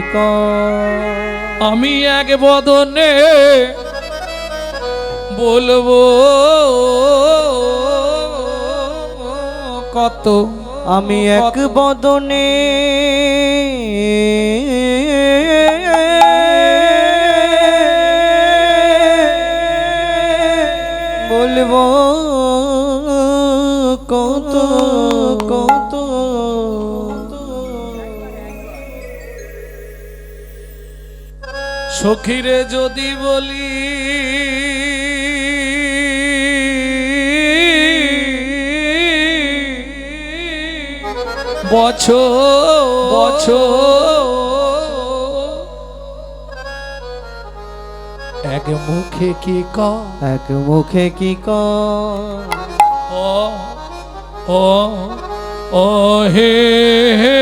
আমি এক বদনে বলবো কত, আমি এক বদনে বলবো কত কত। সখীরে যদি বলি বছর এক মুখে কি কয়, এক মুখে কি ও ও ও হে হে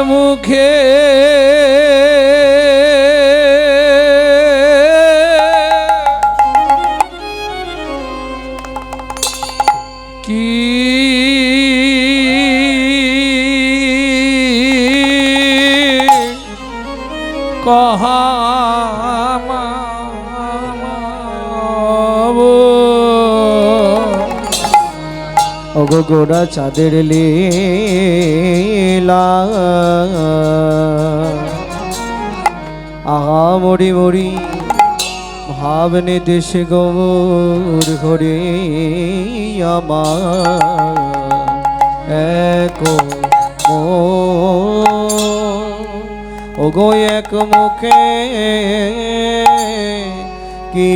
মুখে কি কহা ওগো গোরা চাঁদের লীলা আহা মরি মরি ভাবনে দেশে গৌর ঘরে আমার এক ওগো এক মুখে কি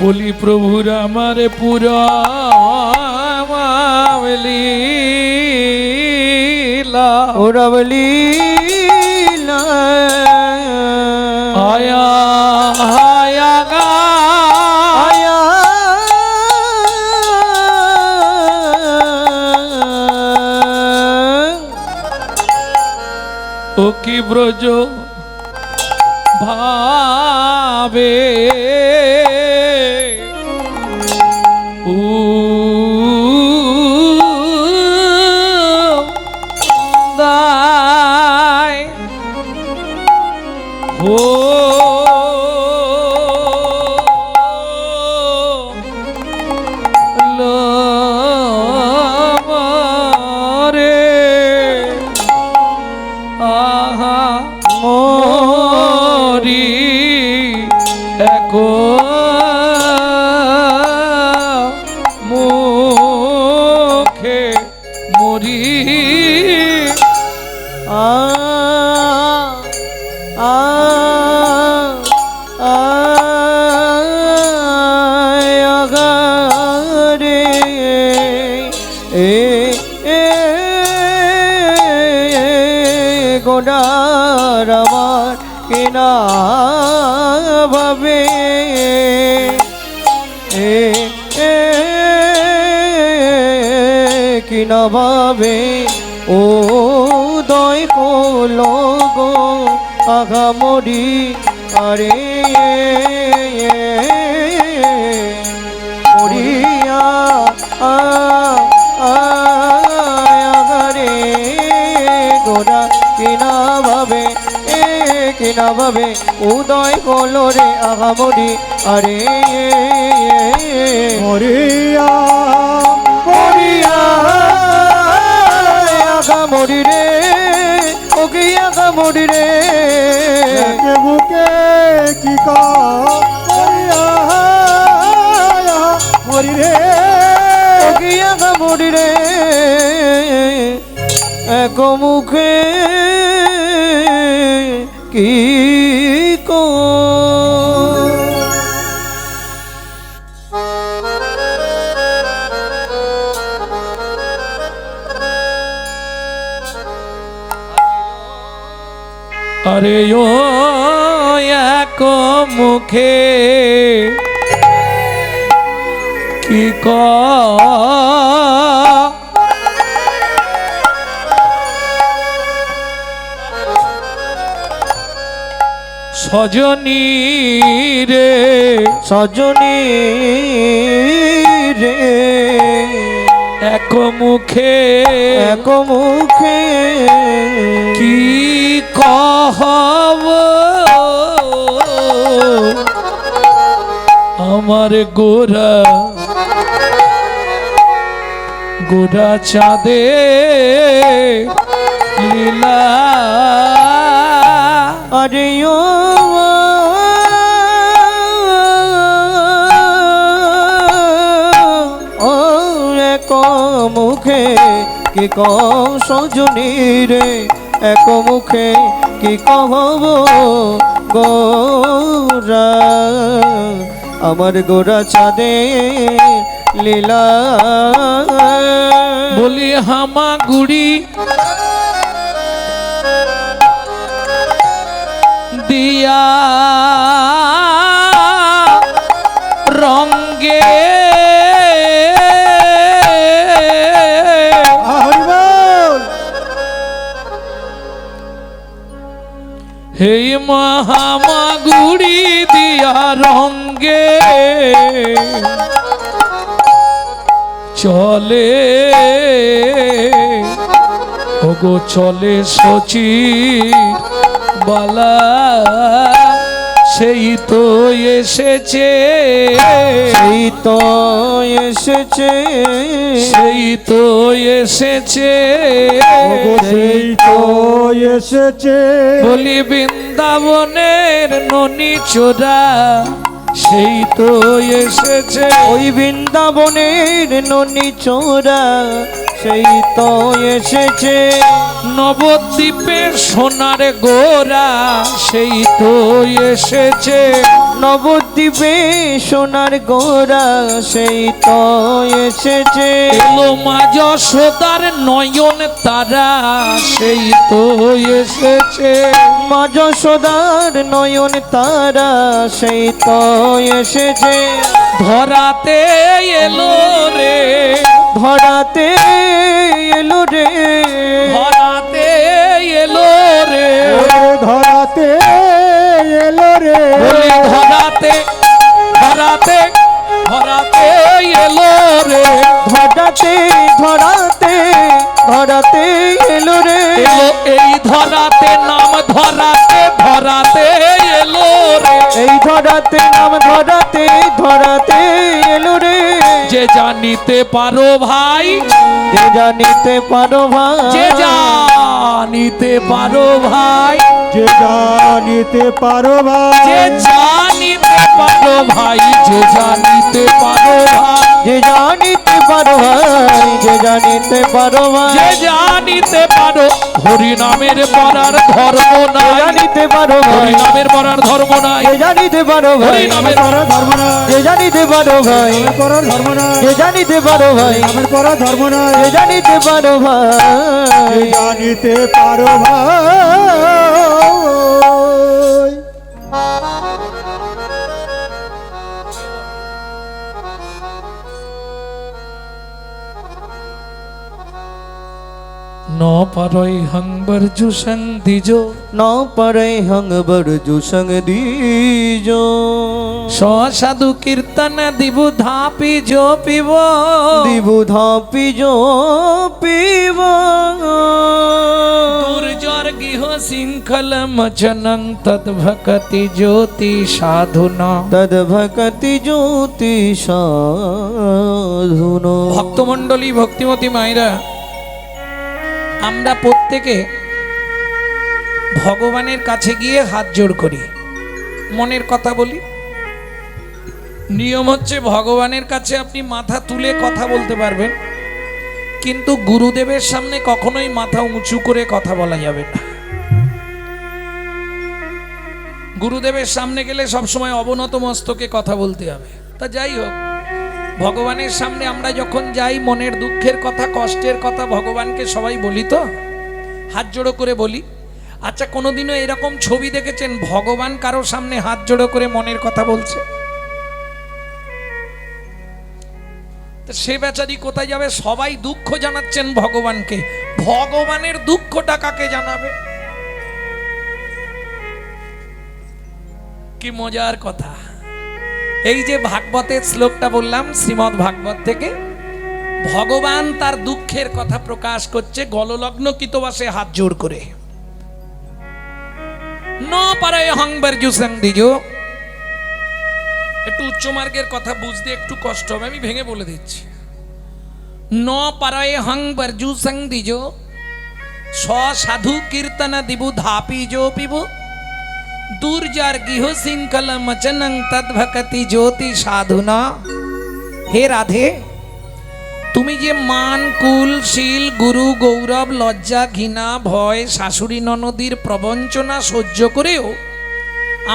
বলি প্রভুর আমার পুরা লীলা ওরাবলি আয়া আয়া গা আয়া ও কি ব্রজ ভাবে দায় হো রে আহা মরি মুখে মরি আগারে গোডার আমার কিনা ভাবে কিনা ভাবে ও দয় কোলো গো আঘামরি আরে মরিয়া আগারে গোরা কিনা ভাবে উদয় কলরে আগামরি আরে মরিয়া মরিয়া আগামরি রে ওকে আগামরি রে একে বুকে কি করিয়া মরি রে ওকে আগামরি রে এক মুখে কি আরে ও এক মুখে কি সজনী রে সজনী রে এক মুখে কি কহব আমার গোরা চাঁদে লীলা আরে ও এক মুখে কি সজনী রে এক মুখে কি কহব গোরা আমার গোরা চাঁদে লীলা বলি হামা গুড়ি দিয়া রঙ্গে হরি বল। হে মহামাগুড়ি দিয়া রঙ্গে চলে ওগো চলে সচি বালা সেই তো এসেছে সেই তো এসেছে সেই তো এসেছে ওগো সেই তো এসেছে। বলি বৃন্দাবনের ননি চোরা সেই তো এসেছে ওই বৃন্দাবনের ননি চোরা সেই তো এসেছে নবদ্বীপের সোনার গোরা সেই তো এসেছে নবদ্বীপে সোনার গোরা সেই তো এসেছে এলো মা যশোদার নয়ন তারা সেই তো এসেছে মা যশোদার নয়ন তারা সেই তো এসেছে ধরাতে এলো রে ধরাতে এলো রে ধরাতে এলো রে ওরে ধরাতে এলো রে। বলি ধরাতে ধরাতে ধরাতে এলো রে ধরাতে ধরাতে ধরাতে এলো রে এলো এই ধরাতে নাম ধরাতে ধরাতে এলো রে এই ধরাতে নাম ধরাতে ধরাতে এলো রে যে জানিতে পারো ভাই যে জানিতে পারো যে ভাই জানিতে পারো ভাই যে জানিতে পারো ভাই। যে জানিতে পারো ভাই যে জানিতে পারো ভাই যে জানিতে পারো ভাই যে জানিতে পারো ভাই যে জানিতে পারো হরি নামের পড়ার ধর্ম যে নাই জানিতে পারো ভাই হরি নামের পড়ার ধর্ম নাই যে জানিতে পারো ভাই হরি নামের করার ধর্ম নয়, যে জানিতে পারো ভাই করার ধর্ম নয়, যে জানিতে পারো ভাই নামের করার ধর্ম নয়। যে জানিতে পারো যে ভাই জানিতে পারো ভাই। ন পারই হংবর জুসং দিজো ন পরে হং বরজু সঙ্গ দিজো সাধু কীর্তন দিবু ধাপি জো পিব দিবু ধাপি জো পিব দুর্জর গৃহ শৃঙ্খল মচনং তদ ভকতি জ্যোতি সাধুনা তদ ভকতি জ্যোতি সাধুনো ভক্তমণ্ডলী ভক্তিমতী মায়েরা আমরা প্রত্যেকে ভগবানের কাছে গিয়ে হাত জোড় করি মনের কথা বলি নিয়ম হচ্ছে ভগবানের কাছে আপনি মাথা তুলে কথা বলতে পারবেন কিন্তু গুরুদেবের সামনে কখনোই মাথা উঁচু করে কথা বলা যাবে না গুরুদেবের সামনে গেলে সবসময় অবনত মস্তকে কথা বলতে হবে তা যাই হোক ভগবানের সামনে আমরা যখন যাই মনের দুঃখের কথা কষ্টের কথা ভগবানকে সবাই বলি তো হাত জোড়ো করে বলি আচ্ছা কোনোদিনও এরকম ছবি দেখেছেন ভগবান কারো সামনে হাত জোড়ো করে মনের কথা বলছে তো সে বেচারি কোথায় যাবে সবাই দুঃখ জানাচ্ছেন ভগবানকে ভগবানের দুঃখটা কাকে জানাবে কি মজার কথা এই যে ভাগবতের শ্লোকটা বললাম শ্রীমদ্ ভাগবত থেকে ভগবান তার দুঃখের কথা প্রকাশ করছে গললগ্ন কিতবাসে হাত জোড় করে ন পারায় হংবার জুসং দিজো একটু উচ্চ মার্গের কথা বুঝতে একটু কষ্ট হবে আমি ভেঙে বলে দিচ্ছি ন পারায় হংবার জুসং দিজো সাধু কীর্তন দিবু ধাপি জো পিবু দুর্জার গৃহ শৃঙ্খল মচনং তদ্ভকতি জ্যোতি সাধুনা হে রাধে তুমি যে মান কুল শীল গুরু গৌরব লজ্জা ঘৃণা ভয় শাশুড়ি ননদীর প্রবঞ্চনা সহ্য করেও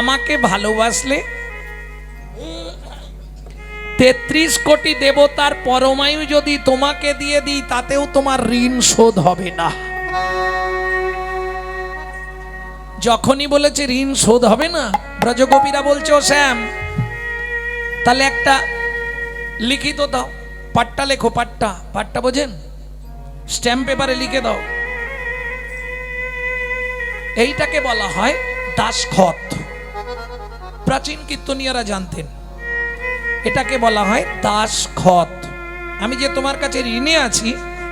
আমাকে ভালোবাসলে ৩৩ কোটি দেবতার পরমায়ু যদি তোমাকে দিয়ে দিই তাতেও তোমার ঋণ শোধ হবে না যখনই বলেছে ঋণ শোধ হবে না ব্রজগোপীরা বলছে ও শ্যাম তাহলে একটা লিখিত দাও, পাট্টা লেখো, পাট্টা, পাট্টা বোঝেন, স্ট্যাম্প পেপারে লিখে দাও। এইটাকে বলা হয় দাসখত। প্রাচীন কীর্তনীয়রা জানতেন, এটাকে বলা হয় দাসখত। আমি যে তোমার কাছে ঋণে আছি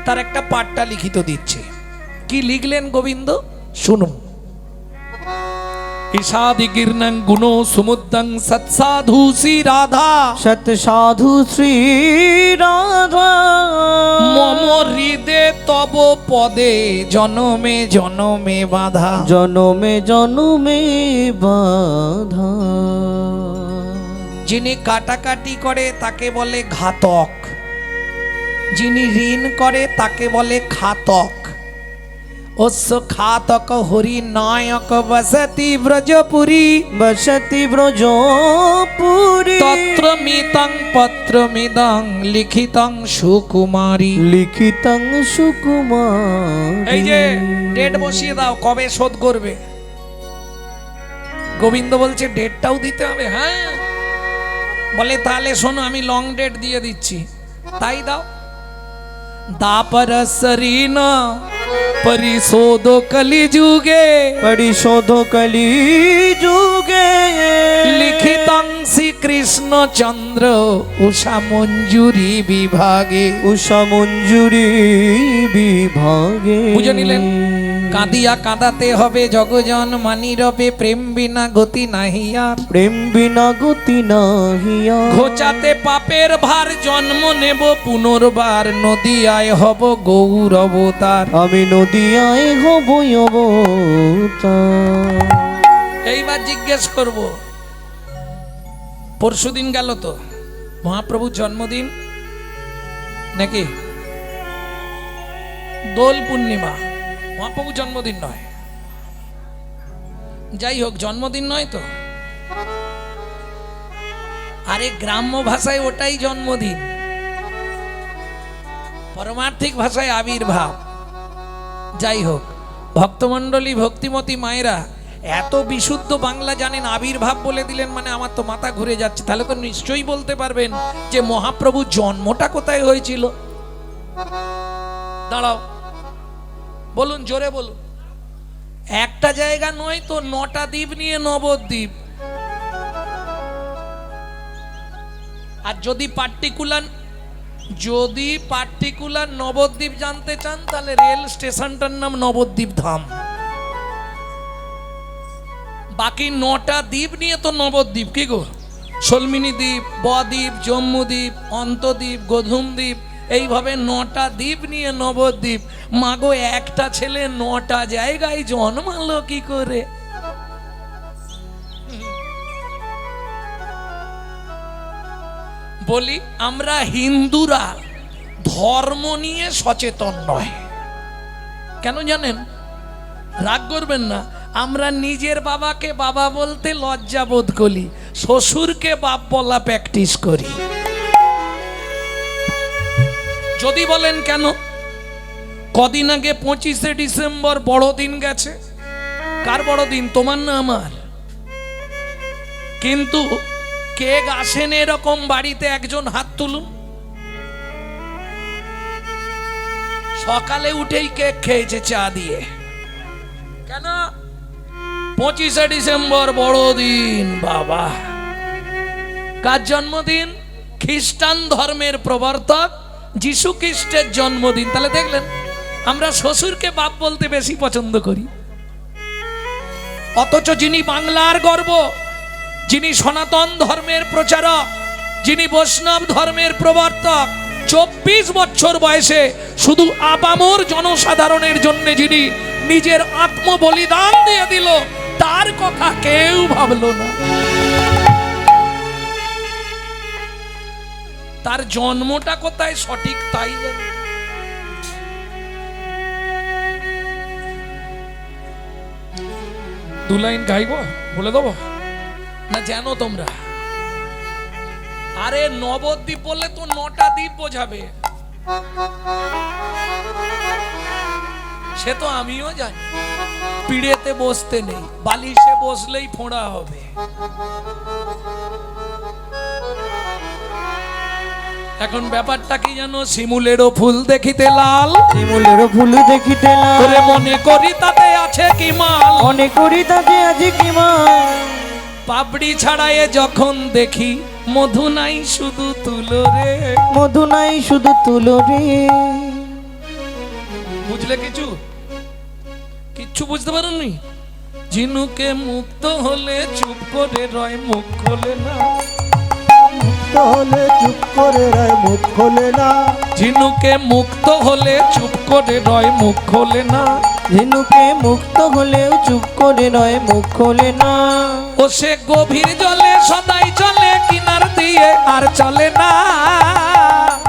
তার একটা পাট্টা লিখিত দিচ্ছি। কি লিখলেন গোবিন্দ শুনুন। ঈশাদি গির্ণং গুণো সমুদ্রং সৎসাধু শ্রী রাধা, সত সাধু শ্রী রাধা, মম হৃদে তব পদে জনমে জনমে বাধা। জনমে জনমে বাধা। যিনি কাটাকাটি করে তাকে বলে ঘাতক, যিনি ঋণ করে তাকে বলে খাতক। অস্য খাতক হরি নায়ক বসতি ব্রজপুরী, বসতি ব্রজপুরী, তত্র মিতং পত্রমিদং লিখিতং সুকুমারী। লিখিতং সুকুমারী। এই যে ডেট বসিয়ে দাও, কবে শোধ করবে। গোবিন্দ বলছে ডেটটাও দিতে হবে। হ্যাঁ, বলে তাহলে শোনো আমি লং ডেট দিয়ে দিচ্ছি, তাই দাও। দাপর ঋণ পরিশোধ কলি যুগে, পরিশোধ কলি যুগে, লিখিতং শ্রীকৃষ্ণ চন্দ্র উষা মঞ্জুরি বিভাগে। উষা মঞ্জুরি বিভাগে। বুঝে নিলেন? কাঁদিয়া কাঁদাতে হবে জগজন মানি রবে, প্রেম বিনা গতি নাহিয়া। প্রেম বিনা গতি নাহিয়া। ঘোচাতে পাপের ভার জন্ম নেব পুনর্বার, নদিয়ায় হব গৌর অবতার। আমি নদিয়ায় হব অবতার। এইবার জিজ্ঞেস করব, পরশুদিন গেল তো মহাপ্রভুর জন্মদিন নাকি? দোল পূর্ণিমা, মহাপ্রভুর জন্মদিন নয়। যাই হোক, জন্মদিন নয় তো। আরে গ্রাম্য ভাষায় ওটাই জন্মদিন, পরমার্থিক ভাষায় আবির্ভাব। যাই হোক, ভক্তমণ্ডলী ভক্তিমতী মায়েরা এত বিশুদ্ধ বাংলা জানেন, আবির্ভাব বলে দিলেন মানে আমার তো মাথা ঘুরে যাচ্ছে। তাহলে তো নিশ্চয়ই বলতে পারবেন যে মহাপ্রভুর জন্মটা কোথায় হয়েছিল। দাঁড়াও, বলুন, জোরে বলুন। একটা জায়গা নয় তো, 9টা দ্বীপ নিয়ে নবদ্বীপ। আর যদি পার্টিকুলার নবদ্বীপ জানতে চান তাহলে রেল স্টেশনটার নাম নবদ্বীপ ধাম। বাকি 9টা দ্বীপ নিয়ে তো নবদ্বীপ। কি গো, সলমিনী দ্বীপ, বদ্বীপ, জম্মুদ্বীপ, অন্তদ্বীপ, গোধূম দ্বীপ, এইভাবে 9টা দ্বীপ নিয়ে নবদ্বীপ। মাগো, একটা ছেলে 9টা জায়গায় জন্মালো কি করে? বলি, আমরা হিন্দুরা ধর্ম নিয়ে সচেতন নয়। কেন জানেন? রাগ করবেন না, আমরা নিজের বাবাকে বাবা বলতে লজ্জা বোধ করি, শ্বশুরকে বাপ বলা প্র্যাকটিস করি। যদি বলেন কেন, কদিন আগে 25শে ডিসেম্বর বড়দিন গেছে। কার বড়দিন, তোমার না আমার? কিন্তু কেক আসেন এরকম বাড়িতে একজন হাত তুলুন। সকালে উঠেই কেক খেয়েছে চা দিয়ে। কেন? 25শে ডিসেম্বর বড়দিন। বাবা, কার জন্মদিন? খ্রিস্টান ধর্মের প্রবর্তক যিশু খ্রিস্টের জন্মদিন। তাহলে দেখলেন, আমরা শ্বশুরকে বাপ বলতে বেশি পছন্দ করি। অথচ যিনি বাংলার গর্ব, যিনি সনাতন ধর্মের প্রচারক, যিনি বৈষ্ণব ধর্মের প্রবর্তক, 24 বছর বয়সে শুধু আপামর জনসাধারণের জন্য যিনি নিজের আত্মবলিদান দিয়ে দিল, তার কথা কেউ ভাবলো না। তার জন্মটা কোথায় সঠিক তাই জানে। দু লাইন গাইব, বলে দেবো না? জানো তোমরা? আরে নবদ্বীপ বললে তো 9টা দ্বীপ বোঝাবে, সে তো আমিও জানি। পিড়েতে বসতে নেই, বালিশে বসলেই ফোঁড়া হবে। এখন ব্যাপারটা কি জানো, শিমুলেরও ফুল দেখিতে লাল, শিমুলের ফুল দেখিতে লাল, করে মনে করি তাতে আছে কি মাল। মনে করি তাতে আজি কি মা, পাপড়ি ছাড়ায়ে যখন দেখি মধু নাই শুধু তুলো রে। মধু নাই শুধু তুলো রে। বুঝলে কিছু? কিচ্ছু বুঝতে পারোনি? ঝিনুকে মুক্ত হলে চুপ করে রয়, মুখ খোলে না। হলে চুপ করে রায় মুখ খোলে না। ঝিনুকে মুক্ত হলে চুপ করে রয়, মুখ খোলে না। ঝিনুকে মুক্ত হলেও চুপ করে রয়, মুখ খোলে না। ও সে গভীর জলে সদাই চলে, কিনার দিয়ে আর চলে না।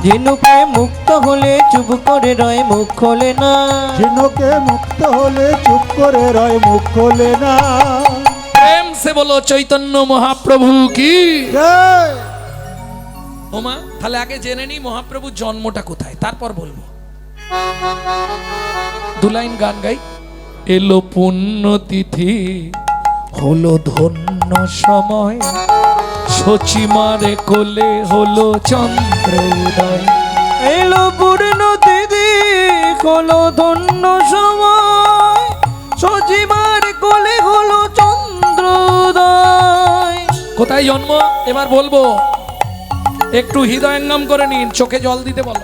ঝিনুকে মুক্ত হলে চুপ করে রয়, মুখ খোলে না। ঝিনুকে মুক্ত হলে চুপ করে রয় মুখ খোলে না। প্রেম সে বলো চৈতন্য মহাপ্রভু কি। জয়। ওমা, তাহলে আগে জেনে নি মহাপ্রভুর জন্মটা কোথায়, তারপর বলবো। দু লাইন গান গাই। এলো পুণ্যতিথি, হলো ধন্য সময়, সচিমারে কোলে হলো চন্দ্র উদয়। এলো পূর্ণ তিথি, হলো ধন্য সময়, সচিমার কোলে হলো চন্দ্রোদয়। কোথায় জন্ম এবার বলবো, একটু হৃদয়ঙ্গম করে নিন। চোখে জল দিতে বলো,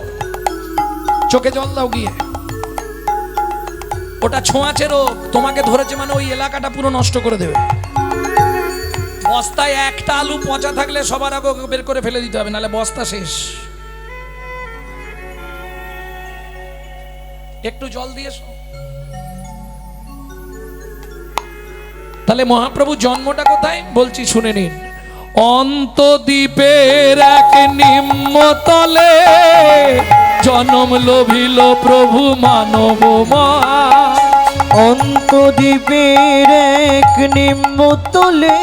চোখে জল দাও গিয়ে। ওটা ছোঁয়াচে রোগ, তোমাকে ধরেছে মানে ওই এলাকাটা পুরো নষ্ট করে দেবে। বস্তায় একটা আলু পচা থাকলে সবার আগে ওকে বের করে ফেলে দিতে হবে, নাহলে বস্তা শেষ। একটু জল দিয়ে এসো। তাহলে মহাপ্রভু জন্মটা কোথায় বলছি শুনে নিন। অন্তদ্বীপের এক নিম্নতলে জনম লোভিল প্রভু মানব মা। অন্তদ্বীপের এক নিম্নতলে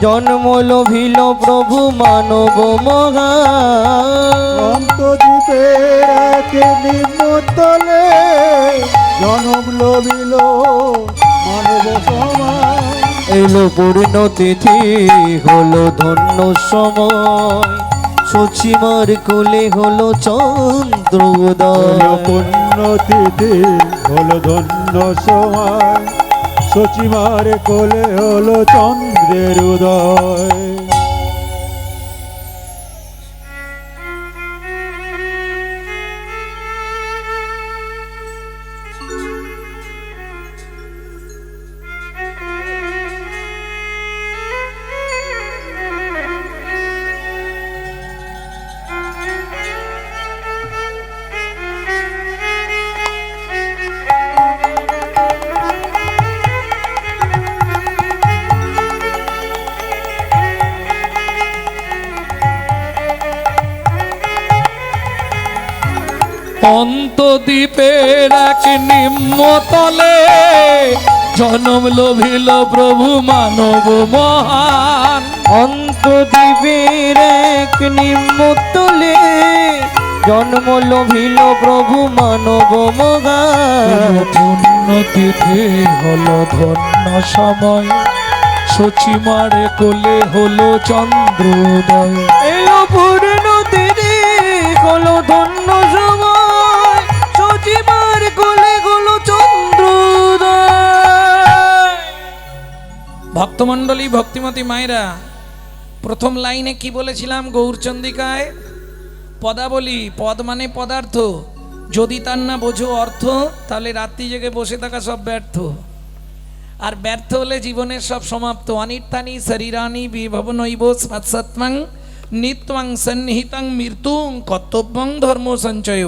জন্ম লোভিল প্রভু মানব মহা। অন্তদ্বীপের এক নিম্নতলে জনম লভিল মানব সমাজ। এলো পূর্ণ তিথি, হলো ধন্য সময়, সচিমার কোলে হলো চন্দ্রোদয়। পুণ্যতিথি হলো ধন্য সময়, সচিমার কোলে হলো চন্দ্রের উদয়। অন্তদ্বীপের এক নিম্নতলে জনম লোভিল প্রভু মানব মহান। অন্তদ্বীপের এক নিম্নতলে জন্ম লোভিল প্রভু মানব মহান। পুণ্যতিথি হলো ধন্য সময়, সচিমারে কোলে হলো চন্দ্রোদয়। এলো পূর্ণ তিথি, হলো ধন্য সময়, সচিমার কোলে হলো চন্দ্রোদয়। ভক্তমণ্ডলী, ভক্তিমতী মায়েরা, প্রথম লাইনে কি বলেছিলাম গৌরচন্দিকায়? পদাবলী, পদ মানে পদার্থ। যদি তার না বোঝো অর্থ, তাহলে রাত্রি জেগে বসে থাকা সব ব্যর্থ। আর ব্যর্থ হলে জীবনের সব সমাপ্ত। অনিত্যানি শরীরানি বিভবনৈব সৎসৎমাং নিত্যাং সন্নিহিতাং মৃত্যুং কর্তব্যং ধর্ম সঞ্চয়।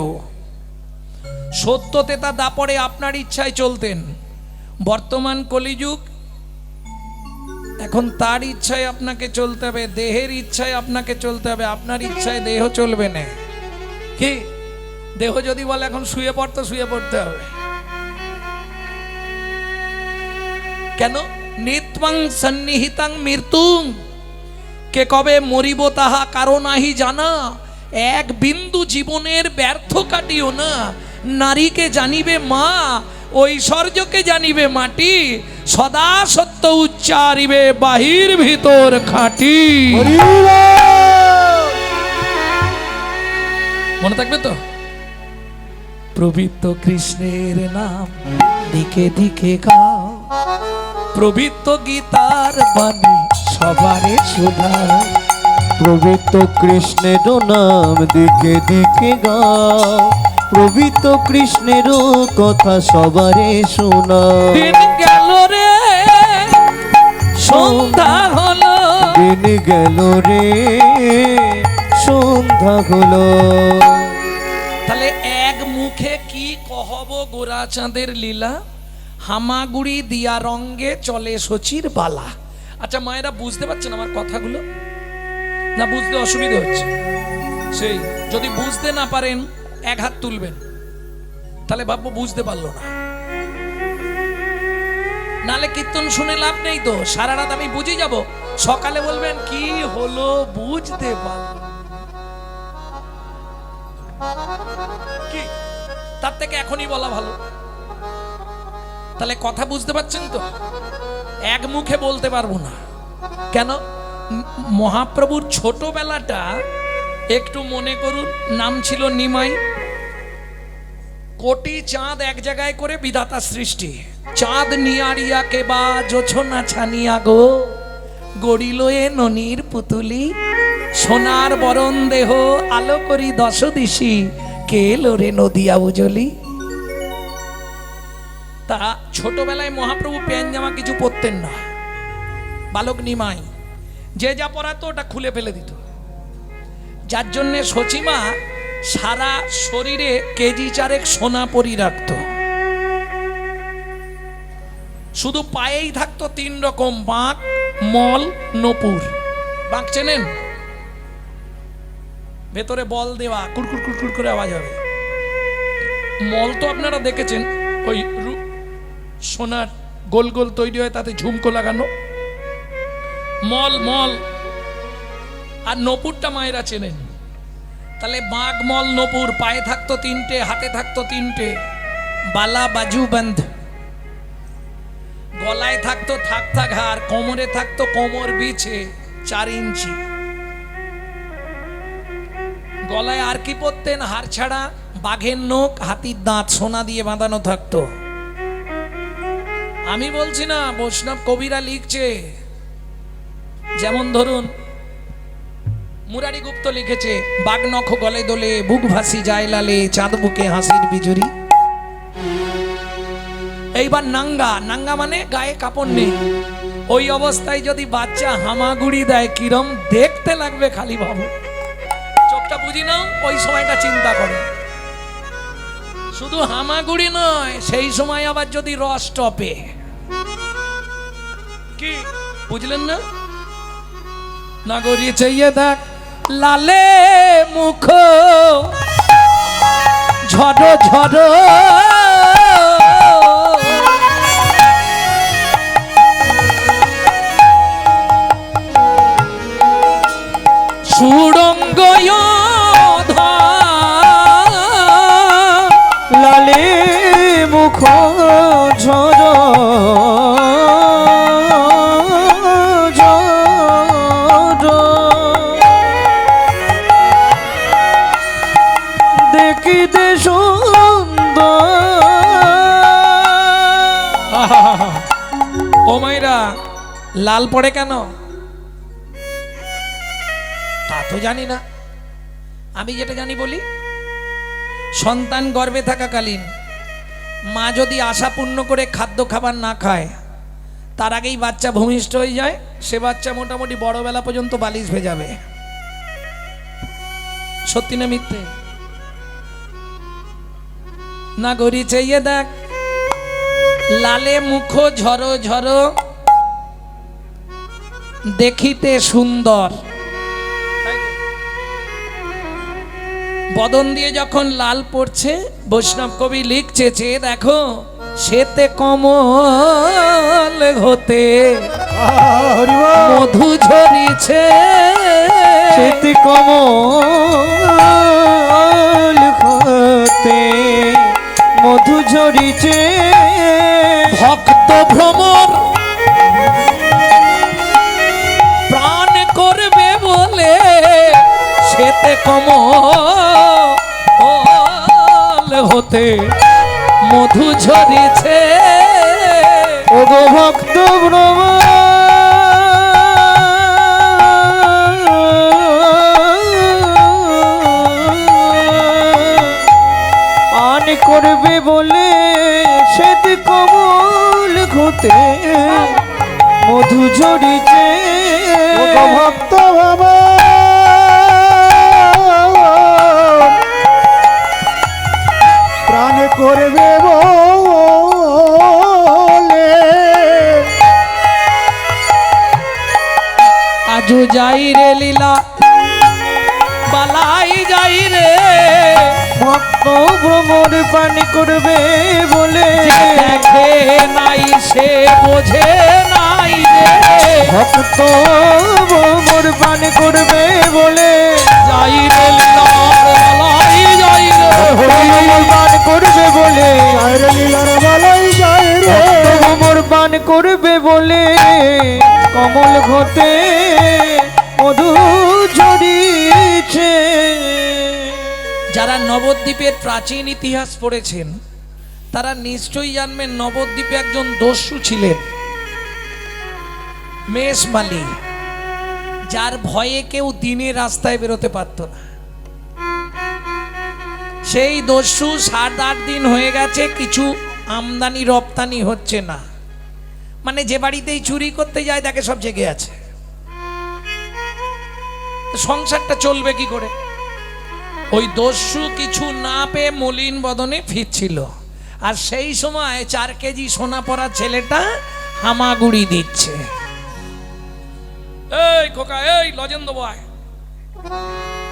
সত্যতে তা দাপড়ে আপনার ইচ্ছায় চলতেন। বর্তমান কলিযুগ, এখন তার ইচ্ছায় আপনাকে চলতে হবে, দেহের ইচ্ছায় আপনাকে চলতে হবে। আপনার ইচ্ছায় দেহ চলবে না। কি দেহ যদি বলে এখন শুয়ে পড়তে, শুয়ে পড়তে হবে। কেন? নিত্যাং সন্নিহিতাং মৃত্যুং, কে কবে মরিব তাহা কারো নাহি জানা। এক বিন্দু জীবনের ব্যর্থ কাটিও না। নারীকে জানিবে মা, ঐশ্বর্যকে জানিবে মাটি, সদা সত্য উচ্চারিবে বাহির ভিতর খাঁটি। মনে থাকবে তো? প্রবৃত্ত কৃষ্ণের নাম দিকে দিকে গাও, প্রবৃত্ত গীতার বাণী সবারে শোনাও। পবিত্র কৃষ্ণের নাম দিকে দিকে গাও, পবিত্র কৃষ্ণের কথা সবারে শোনাও। দিন গেল রে সন্ধ্যা হলো, দিন গেল রে সন্ধ্যা হলো। তাহলে এক মুখে কি কহব গোরা চাঁদের লীলা, হামাগুড়ি দিয়া রঙ্গে চলে শচীর বালা। আচ্ছা মায়েরা বুঝতে পারছেন আমার কথাগুলো, না বুঝতে অসুবিধা হচ্ছে? সেই যদি বুঝতে না পারেন এক হাত তুলবেন, তাহলে ভাববো বুঝতে পারলো না। নালে কীর্তন শুনে লাভ নেই তো, সারা রাত আমি বুঝে যাব, সকালে বলবেন কি হলো বুঝতে পারলো কি, তার থেকে এখনই বলা ভালো। তাহলে কথা বুঝতে পারছেন তো? এক মুখে বলতে পারবো না কেন? মহাপ্রভুর ছোটবেলাটা একটু মনে করুন। নাম ছিল নিমাই। কোটি চাঁদ এক জায়গায় করে বিধাতা সৃষ্টি। চাঁদ নিয়ারিয়া কে বা জোছনা ছানিয়া গো, গড়িল এ ননির পুতুলি, সোনার বরণ দেহ আলো করি দশ দিশি, কে লোরে নদিয়া উজলি। তা ছোটবেলায় মহাপ্রভু প্যান জামা কিছু পরতেন না। বালক নিমাই যে যা পরাতো ওটা খুলে ফেলে দিত, যার জন্য সচিমা সারা শরীরে কেজি চারেক সোনা পরি রাখত। শুধু পায়েই থাকতো তিন রকম, বাঁক, মল, নপুর। বাঁক চেনেন? ভেতরে বল দেওয়া, কুড়কুড় কুড়কুড় করে আওয়াজ হবে। মল তো আপনারা দেখেছেন, ওই সোনার গোল গোল তৈরি হয়, তাতে ঝুমকো লাগানো। মল মল আর নপুরটা মায়েরা চেনেন। তাহলে বাঘ, মল, নপুর পায়ে থাকতো তিনটে, হাতে থাকতো তিনটে, বালা বাজু বন্ধ। গলায় থাকতো থাক থাক হার, কোমরে থাকতো কোমর বিছে 4 ইঞ্চি। গলায় আর কি পরতেন? হার ছাড়া বাঘের নখ, হাতির দাঁত সোনা দিয়ে বাঁধানো থাকতো। আমি বলছি না, বৈষ্ণব কবিরা লিখছে। যেমন ধরুন মুরারি গুপ্ত লিখেছে, বাঘ নখ গলে দোলে, বুক ভাসি যায় লালে, চাঁদ বুকে হাসির বিজুরি। এইবার নাঙ্গা, নাঙ্গা মানে গায়ে কাপড় নেই। ওই অবস্থায় যদি বাচ্চা হামাগুড়ি দেয়, কিরম দেখতে লাগবে খালি ভাবো। চোখটা বুঝি নাও, ওই সময়টা চিন্তা করো। শুধু হামাগুড়ি নয়, সেই সময় আবার যদি রস টপে, কি বুঝলেন না? নাগরি চাইয়ে দেখ লালে মুখ ঝড় ঝড়, সুড়ঙ্গ লালে মুখ ঝড় ঝড়, দেখিতে সুন্দর। ও মাইরা, লাল পড়ে কেন তা তো জানি না। আমি যেটা জানি বলি, সন্তান গর্ভে থাকাকালীন মা যদি আশা পূর্ণ করে খাদ্য খাবার না খায়, তার আগেই বাচ্চা ভূমিষ্ঠ হয়ে যায়, সে বাচ্চা মোটামুটি বড়বেলা পর্যন্ত বালিশ ভেজাবে। সত্যি না মিথ্যে? না গড়ি চাইয়ে দেখ লালে মুখ ঝরো ঝরো, দেখিতে সুন্দর। বদন দিয়ে যখন লাল পড়ছে, বৈষ্ণব কবি লিখছে, চেয়ে দেখো সেতে কমল হতে মধু ঝরিছে, সেতে কমল হতে মধু ঝরিছে। ভক্ত ভ্রমর প্রাণ করবে বলে, সেতে কমল হতে মধু ঝরেছে। ওগো ভক্ত পান করবে বলে শ্বেত কমল ঘুতে মধু ঝরিছে। ওগো ভক্ত বাবা প্রাণ করবে বলে আজও যাই রে লীলা বালাই যাই রে, ভক্ত ভ্রমর পান করবে বলে দেখে নাই সে বোঝে নাই রে। ভক্ত ভ্রমর পান করবে বলে যাই রে লীলার বালাই যাই রে, ভ্রমর পান করবে বলে জয় রে লীলার বালাই জয় রে ভ্রমর পান করবে বলে কমল ঘটে মধু ঝরিছে। যারা নবদ্বীপের প্রাচীন ইতিহাস পড়েছেন তারা নিশ্চয়ই জানবেন নবদ্বীপে একজন দস্যু ছিলেন, মেষমালি, যার ভয়ে কেউ দিনে রাস্তায় বেরোতে পারত না। সেই দস্যু 7-8 দিন হয়ে গেছে কিছু আমদানি রপ্তানি হচ্ছে না, মানে যে বাড়িতেই চুরি করতে যায় তাকে সব জেগে আছে। তো সংসারটা চলবে কি করে? ওই দস্যু কিছু না পেয়ে মলিন বদনে ফিরছিল, আর সেই সময় 4 কেজি সোনা পরা ছেলেটা হামাগুড়ি দিচ্ছে। এই খোকা, এই লজেন দেবো, আয়,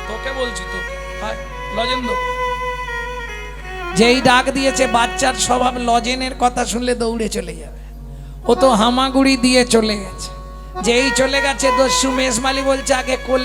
তোকে বলছি, তোকে আয় লজেন দেবো। যেই ডাক দিয়েছে, বাচ্চার স্বভাব লজেনের কথা শুনলে দৌড়ে চলে যাবে, ও তো হামাগুড়ি দিয়ে চলে গেছে। যেই চলে গেছে দস্যু মেষমালি বলছে আগে